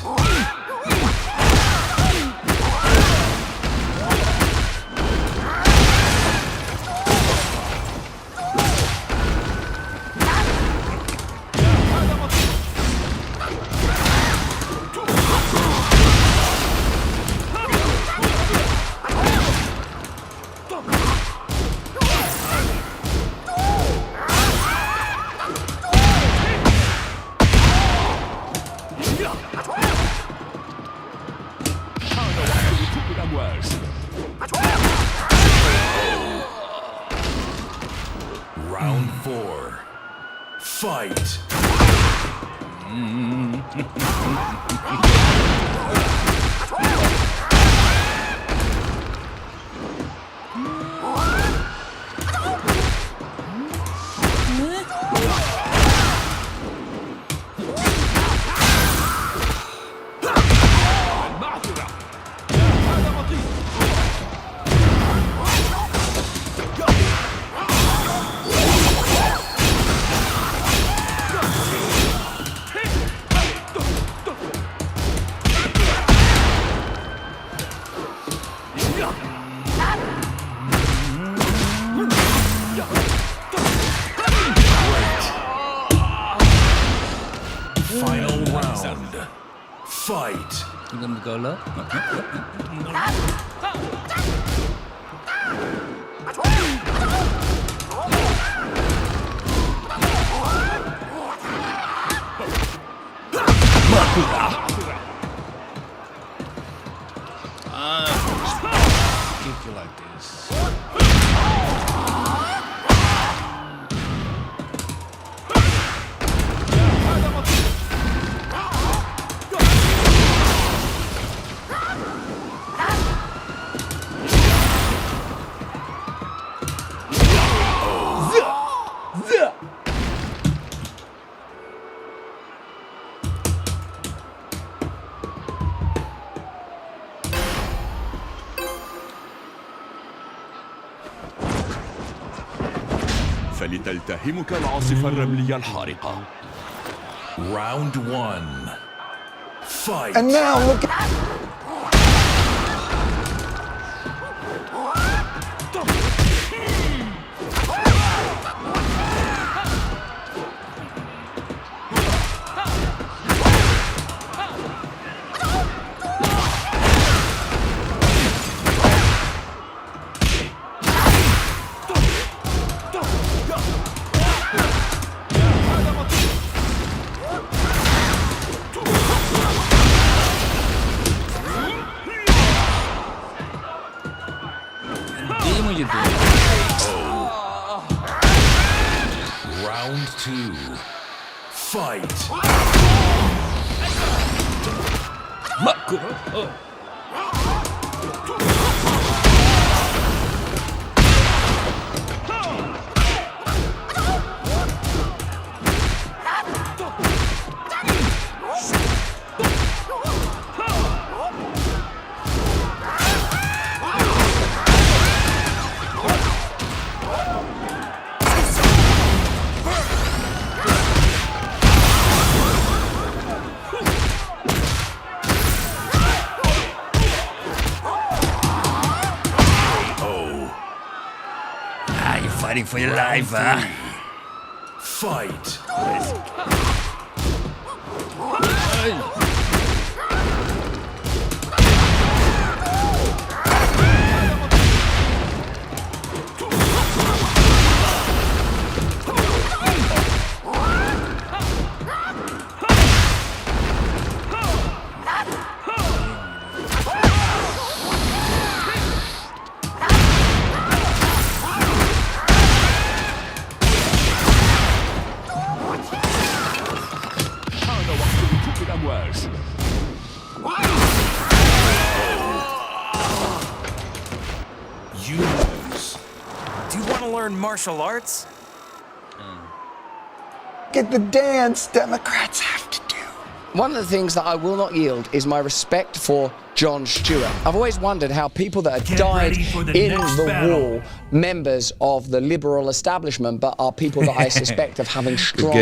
Round 4. Fight. Final round. Fight. You gonna go low? Keep you like this. فلتلتهمك العاصفة الرملية الحارقة. Round 1. Fight. And now look at... Round 2. Fight. Fighting for your life, huh? Fight. You lose. Do you want to learn martial arts? Get the dance Democrats have to do. One of the things that I will not yield is my respect for Jon Stewart. I've always wondered how people that have died in the war, members of the liberal establishment, but are people that I suspect of having strong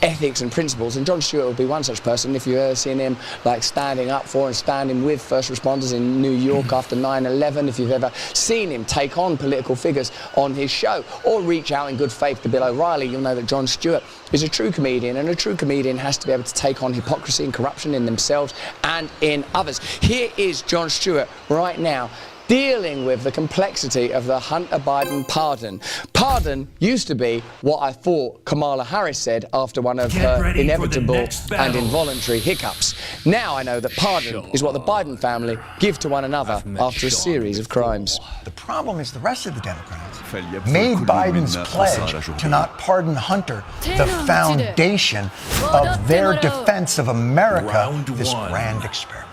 ethics and principles. And Jon Stewart would be one such person. If you've ever seen him like standing up for and standing with first responders in New York after 9/11, if you've ever seen him take on political figures on his show, or reach out in good faith to Bill O'Reilly, you'll know that Jon Stewart is a true comedian, and a true comedian has to be able to take on hypocrisy and corruption in themselves and in others. Here is Jon Stewart right now dealing with the complexity of the Hunter Biden pardon. Pardon used to be what I thought Kamala Harris said after one of her inevitable and involuntary hiccups. Now I know that pardon is what the Biden family give to one another after a series of crimes. The problem is the rest of the Democrats made Biden's pledge to not pardon Hunter the foundation of their defense of America, this grand experiment.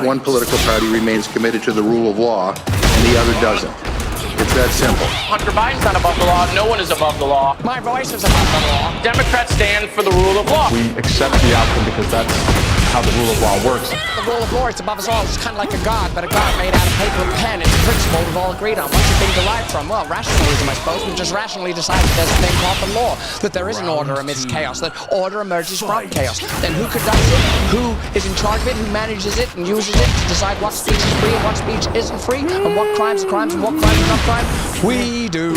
One political party remains committed to the rule of law, and the other doesn't. It's that simple. Hunter Biden's not above the law. No one is above the law. My voice is above the law. Democrats stand for the rule of law. We accept the outcome because that's how the rule of law works. The rule of law is above us all. It's kind of like a god, but a god made out of paper and pen. It's a principle we've all agreed on. What's it being derived from? Well, rationalism, I suppose. We've just rationally decided there's a thing called the law, that there is an order amidst chaos, that order emerges from chaos. Then who conducts it? Who is in charge of it? Who manages it and uses it to decide what speech is free and what speech isn't free, and what crimes are crimes and what crimes are not crimes? We do.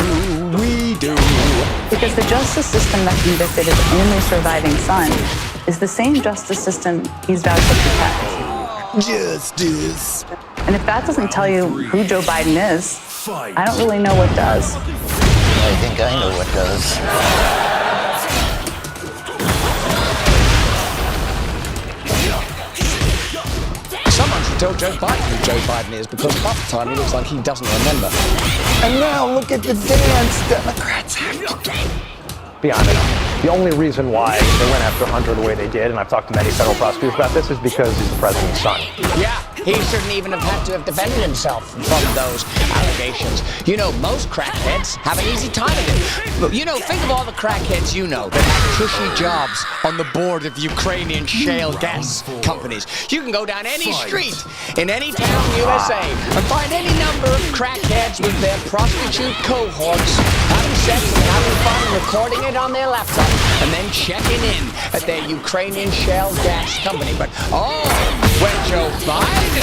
Because the justice system that convicted his only surviving son is the same justice system he's vowed to protect. Justice. And if that doesn't tell you who Joe Biden is, I don't really know what does. I think I know what does. Someone should tell Joe Biden who Joe Biden is, because half the time he looks like he doesn't remember. And now look at the dance Democrats have to do. Be honest. The only reason why they went after Hunter the way they did, and I've talked to many federal prosecutors about this, is because he's the president's son. Yeah, he shouldn't even have had to have defended himself from those allegations. You know, most crackheads have an easy time of it. But, you know, think of all the crackheads you know that have cushy jobs on the board of Ukrainian shale gas companies. You can go down any street in any town in USA and find any number of crackheads with their prostitute cohorts having sex and having fun and recording it on their laptop and then checking in at their Ukrainian shale gas company. But when Joe Biden's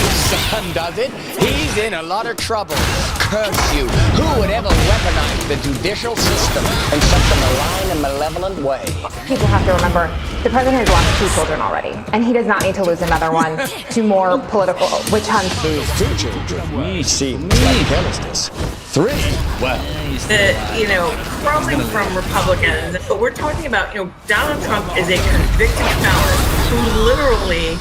son does it, he's in a lot of trouble. Curse you. Who would ever weaponize the judicial system in such a malign and malevolent way? People have to remember, the president has lost 2 children already, and he does not need to lose another one to more political witch hunts. Lose 2 children? Seems like carelessness. 3? Well, crawling from Republicans, but we're talking about, Donald Trump is a convicted felon who literally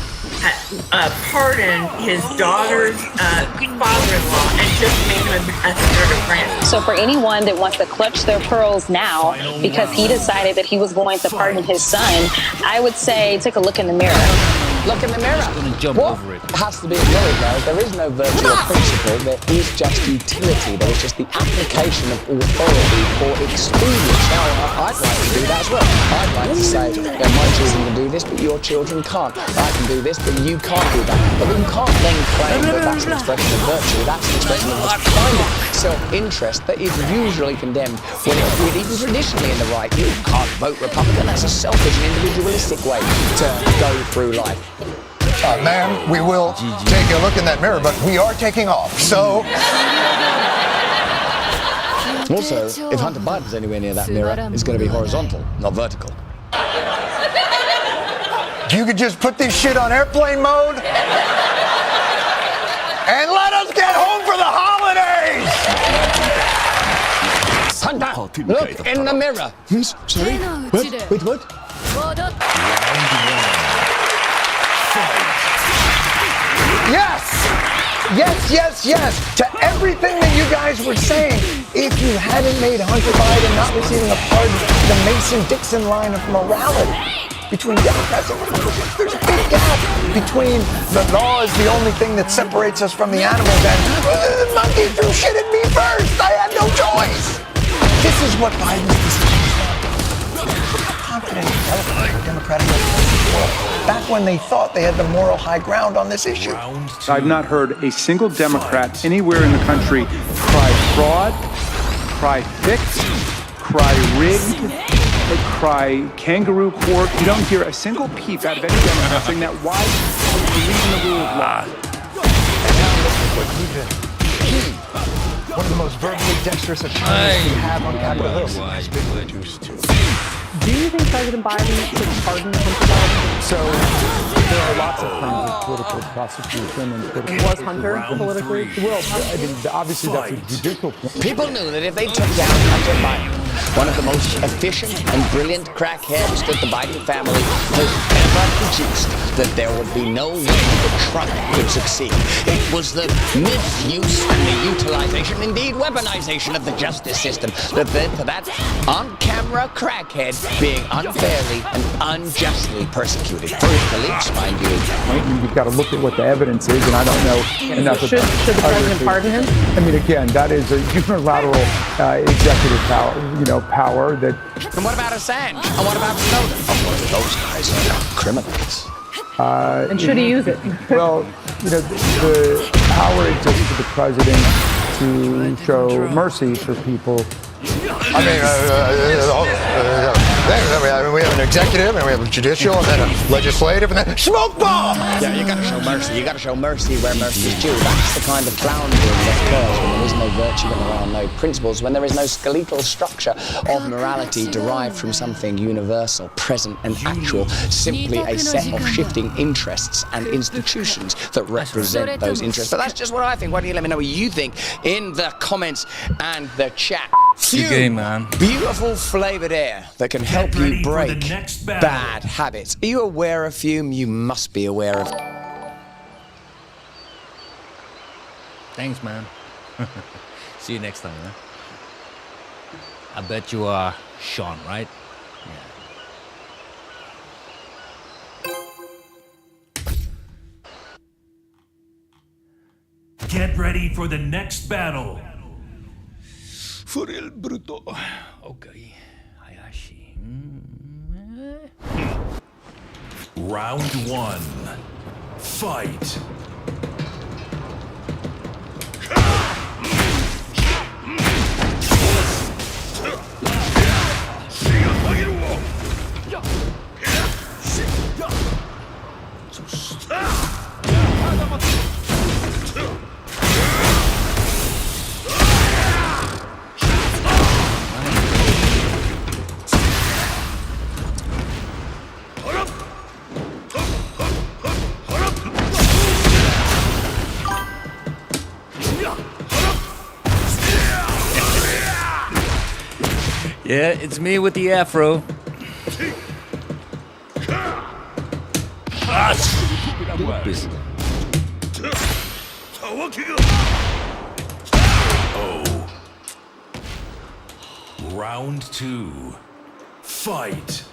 pardoned his daughter's father-in-law and just made him ambassador to France. So for anyone that wants to clutch their pearls now because he decided that he was going to pardon his son, I would say take a look in the mirror. Look in the mirror. What has to be acknowledged now is there is no virtue or principle, there is just utility, there is just the application of authority for expedience. Now, I'd like to do that as well. I'd like to say, my children can do this, but your children can't. I can do this, but you can't do that. But you can't then claim that that's an expression of virtue, that's an expression of this kind of self-interest that is usually condemned when even traditionally in the right, you can't vote Republican. That's a selfish and individualistic way to go through life. Ma'am, we will take a look in that mirror, but we are taking off, so... Also, if Hunter Biden's anywhere near that mirror, it's going to be horizontal, not vertical. You could just put this shit on airplane mode and let us get home for the holidays! Hunter, look in the mirror. Sorry? Wait, what? Yes. To everything that you guys were saying, if you hadn't made Hunter Biden not receiving a pardon, the Mason-Dixon line of morality between Democrats and Republicans, there's a big gap between the law is the only thing that separates us from the animals and the monkey threw shit at me first. I had no choice. This is what Biden's decision is. Confident Democratic back when they thought they had the moral high ground on this issue. I've not heard a single Democrat anywhere in the country cry fraud, cry fixed, cry rigged, cry kangaroo court. You don't hear a single peep out of any Democrat saying that why would you believe in the rule of law? And now listen to what you did. One of the most verbally dexterous attorneys we have on Capitol Hill has been reduced to. Do you think President Biden should pardon Hunter Biden? So there are lots of kinds of political prosecution and political. Was Hunter politically? Well, I mean, obviously that's a judicial point. People knew that if they took down Hunter Biden, one of the most efficient and brilliant crackheads that the Biden family has ever produced, that there would be no way that Trump could succeed. It was the misuse and the utilization, indeed weaponization of the justice system that led to that on-camera crackhead being unfairly and unjustly persecuted. For his beliefs, mind you. You've got to look at what the evidence is, and I don't know enough Should the president pardon him? I mean, again, that is a unilateral executive power that. And what about Assange? And what about Snowden? Of course, those guys are not criminals. And should he use it? Well, the power exists for the president to show mercy for people. I mean, we have an executive, and we have a judicial, and then a legislative, and then smoke bomb! Yeah, you gotta show mercy. You gotta show mercy where mercy is due. That's the kind of floundering that occurs when there is no virtue, when there are no principles, when there is no skeletal structure of morality derived from something universal, present, and actual, simply a set of shifting interests and institutions that represent those interests. But that's just what I think. Why don't you let me know what you think in the comments and the chat? Game, man. Beautiful flavored air that can help you break bad habits. Are you aware of Fume? You must be aware of. Thanks, man. See you next time, man. I bet you are Sean, right? Get ready for the next battle. For el bruto. Okay. Hayashi. Round one. Fight. Yeah, it's me with the afro. Oh. Round two. Fight.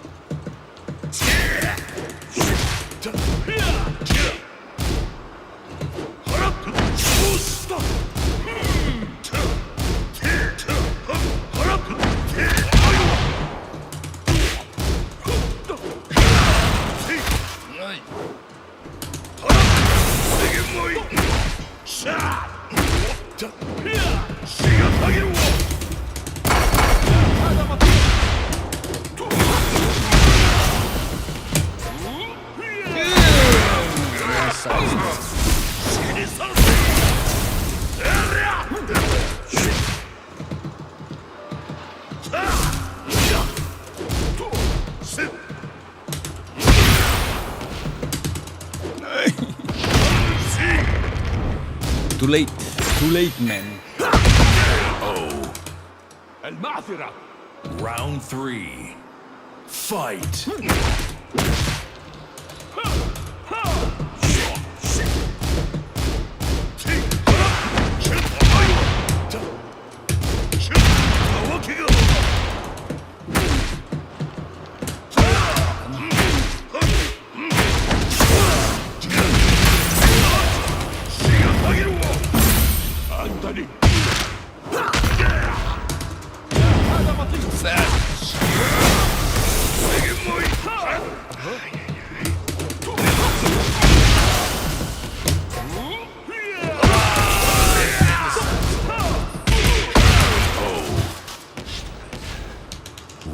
Too late, man. Oh. Round three. Fight.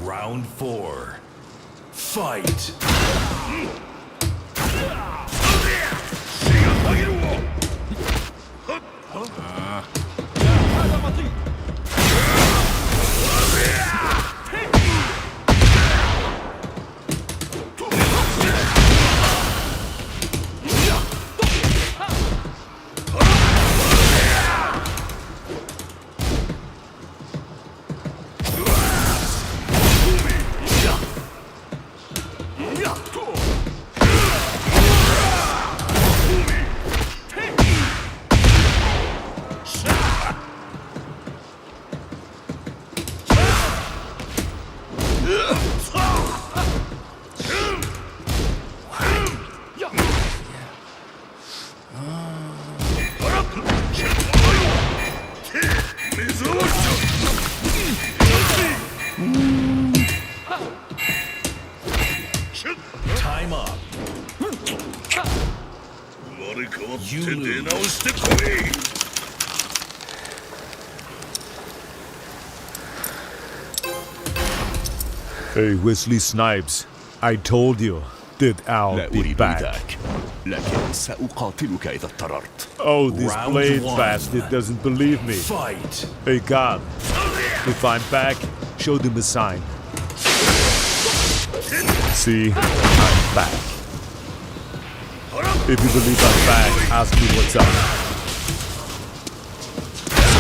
Round four. Fight. You lose. Hey, Wesley Snipes. I told you that I'll لا be أريد back. ذاك لكن سأقاتلك إذا اضطررت. Oh, this Round blade one. bastard doesn't believe me. Fight. Hey, God. If I'm back, show them a sign. See, I'm back. If you believe I'm back, ask me what's up.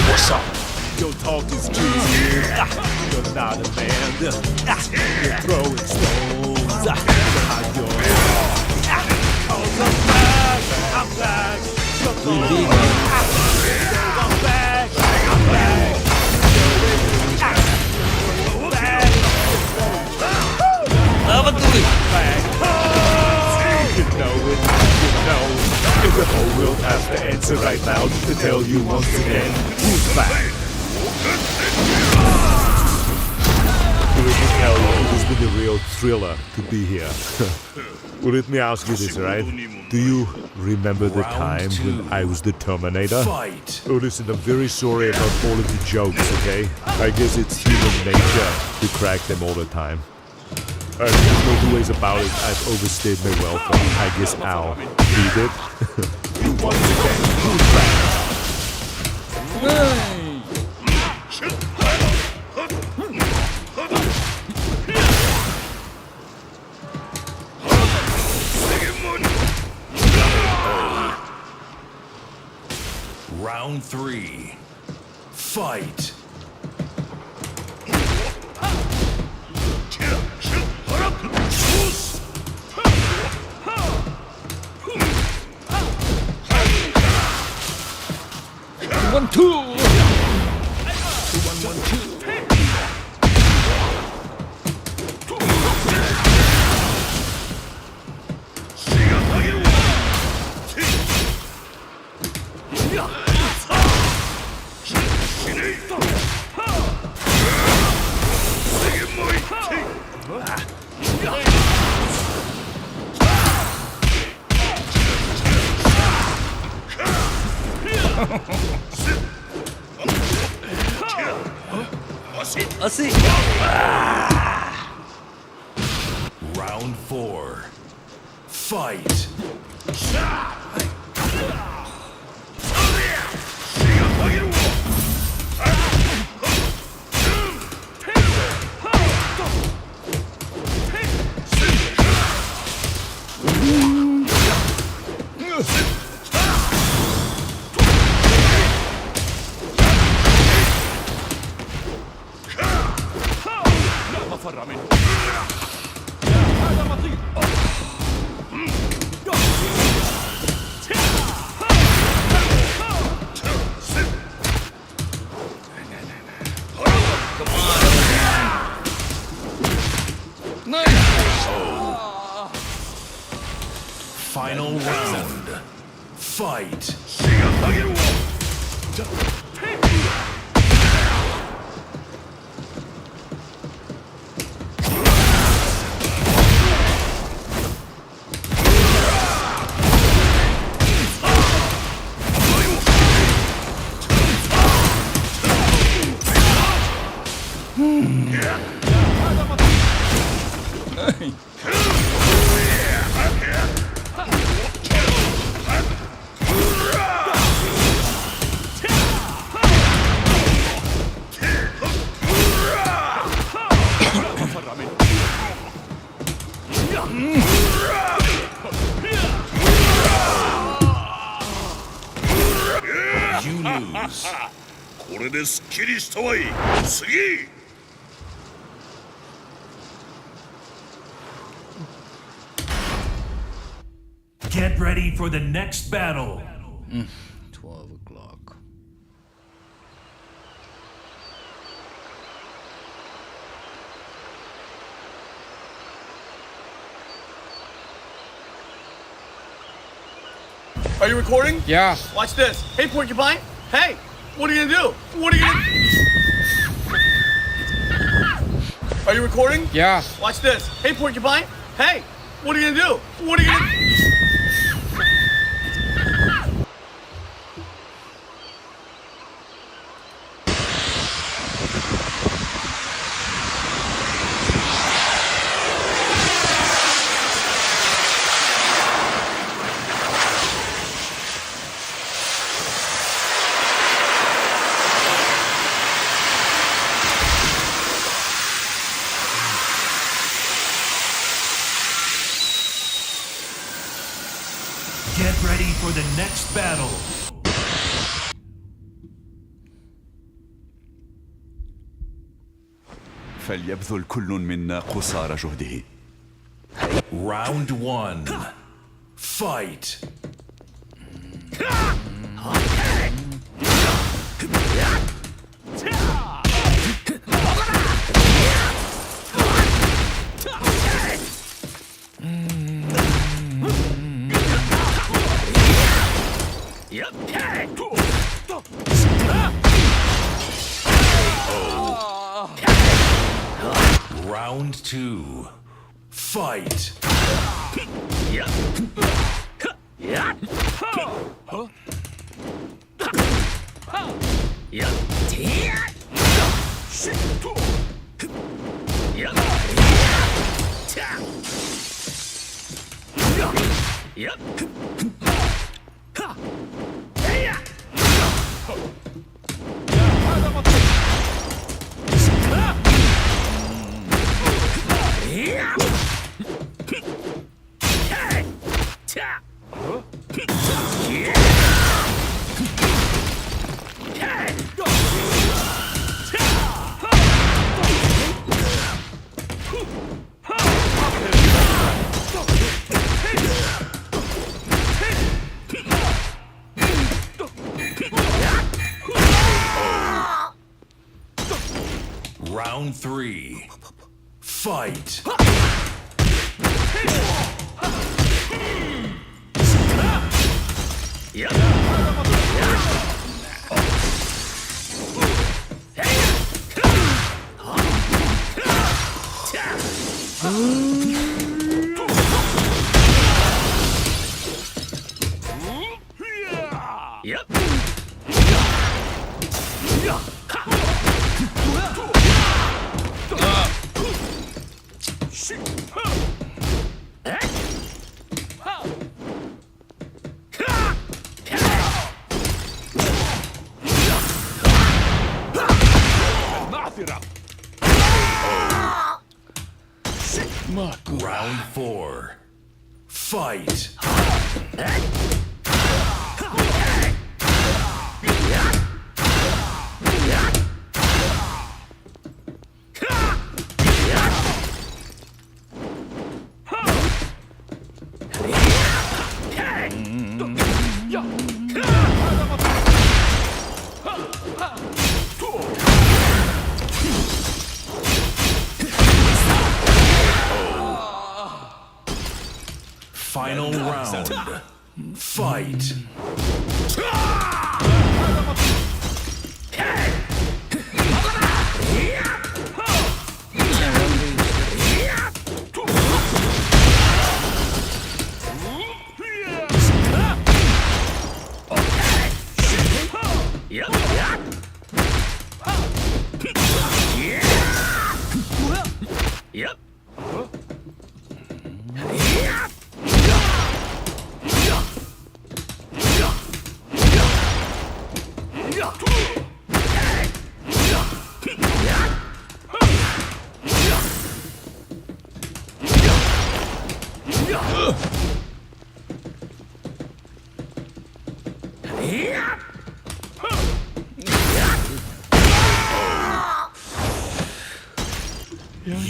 What's up? Your talk is cheesy. You're not a man. You're throwing stones. But you're I'm back. I'm back. I'm back. I'm back. You know it. You know. If the whole world has to answer right now to tell you once again who's back. Let me tell you, it has been a real thriller to be here. Well, let me ask you this, right? Do you remember the time when I was the Terminator? Fight. Oh, listen, I'm very sorry about all of the jokes, okay? I guess it's human nature to crack them all the time. There's no two ways about it. I've overstayed my welcome. I guess I'll need it. Once again, who's back? Round 3. Fight. One, two. Round 4. Fight. Final round. Fight. You lose. これですっきりしたわい。次 Get ready for the next battle. 12 o'clock. Are you recording? Yeah. Watch this. Hey, Porcupine. Hey, what are you gonna do? What are you gonna... Are you recording? Yeah. Watch this. Hey, Porcupine. Hey, what are you gonna do? What are you gonna... ready for the next battle. فليبذل كل منا قصارى جهده. Round 1. Fight. Round 2. Fight. Round 3. Fight. Round 4. Fight. Final round. Fight.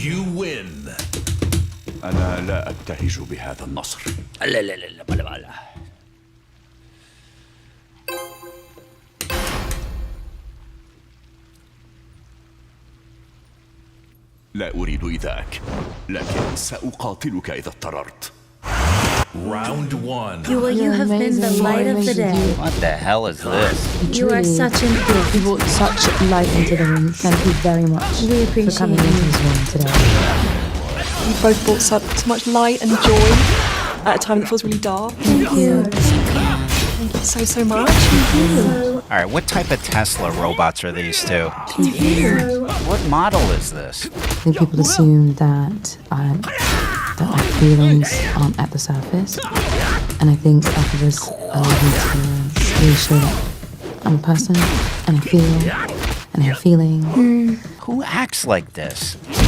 You win. أنا لا أبتهج بهذا النصر. لا لا لا لا بلا بلا. لا أريد إيذاك، لكن سأقاتلك إذا اضطررت. Round 1. You have been the light of the day. What the hell is this? You are such an You brought such light into the room. Thank you very much for coming into this room today. You both brought so much light and joy at a time that feels really dark. Thank you. Thank you so much. All right, what type of Tesla robots are these two? Thank you. What model is this? I think people assume that my feelings aren't at the surface, and I think after this, allow me to really show that I'm a person, and I feel, and I have feelings. Who acts like this?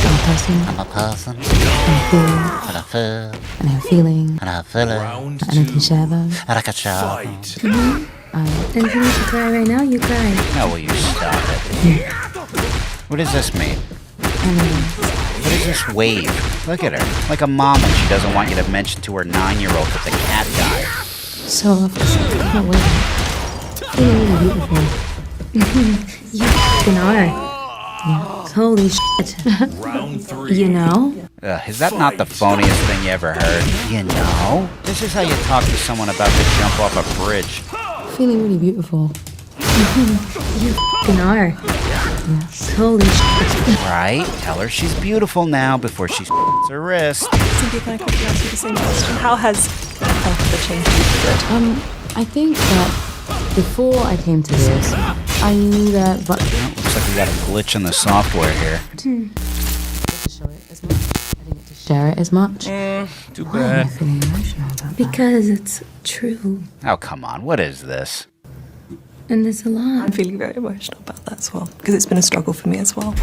I'm a person. I'm a person. And I feel. And I feel. And I have feeling. And I have feeling. And I can share them. And I can share them. And if you need to cry right now, you cry. No, will you stop it? What does this mean? What is this wave? Look at her. Like a mom when she doesn't want you to mention to her 9-year-old that the cat died. So, I can't wait. Feeling really beautiful. You f***ing are. Yeah. Holy shit. Round 3. You know? Is that not the phoniest thing you ever heard? You know? This is how you talk to someone about to jump off a bridge. Feeling really beautiful. You f***ing are. Yes. Holy shit. Right? Tell her she's beautiful now before she her wrist. Cynthia, can I quickly ask you the same question? How has the change for good? I think that before I came to this, I knew that, but Looks like we got a glitch in the software here. to show it as much. I didn't get to share it as much. Too Why am I bad. feeling emotional about that? Because it's true. Oh, come on. What is this? And there's a lot. I'm feeling very emotional about that as well, because it's been a struggle for me as well.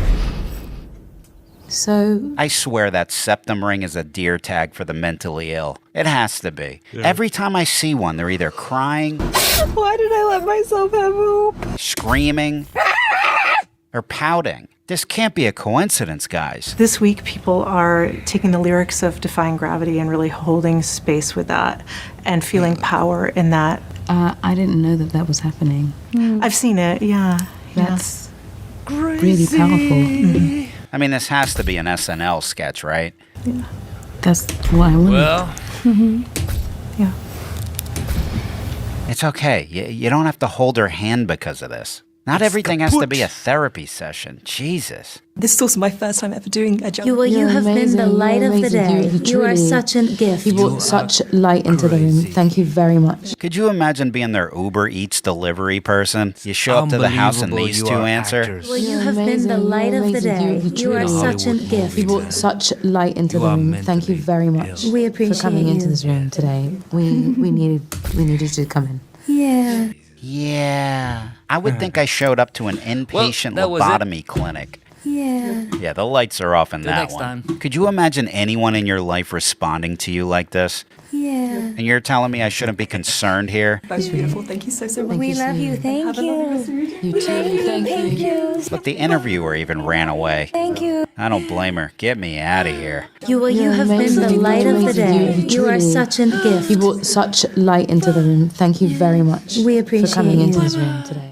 So, I swear that septum ring is a deer tag for the mentally ill. It has to be. Every time I see one, they're either crying, Why did I let myself have hope? screaming, or pouting. This can't be a coincidence, guys. This week, people are taking the lyrics of Defying Gravity and really holding space with that and feeling power in that. I didn't know that was happening. I've seen it, yeah. That's really powerful. I mean, this has to be an SNL sketch, right? Yeah. That's what I wanted. Well, Yeah. It's okay. You don't have to hold her hand because of this. Not everything has to be a therapy session. Jesus. This is also my first time ever doing a job. You have been the light of the day. You are such a gift. You brought such light into the room. Thank you very much. Could you imagine being their Uber Eats delivery person? You show up to the house and these two answer. Well, you have been the light of the day. You are such a gift. You brought such light into the room. Thank you very much. We appreciate for coming into you. this room today. We needed to come in. Yeah. Yeah. I would think I showed up to an inpatient that was it. lobotomy clinic. Yeah. Yeah, the lights are off in Till that next one. time. Could you imagine anyone in your life responding to you like this? Yeah. And you're telling me I shouldn't be concerned here? That's beautiful. Thank you so much. We love you. Thank you. You too. Thank you. Look, the interviewer even ran away. Thank you. I don't blame her. Get me out of here. You have been the light of the day. You are such a gift. You brought such light into the room. Thank you very much. We appreciate for coming into you. this room today.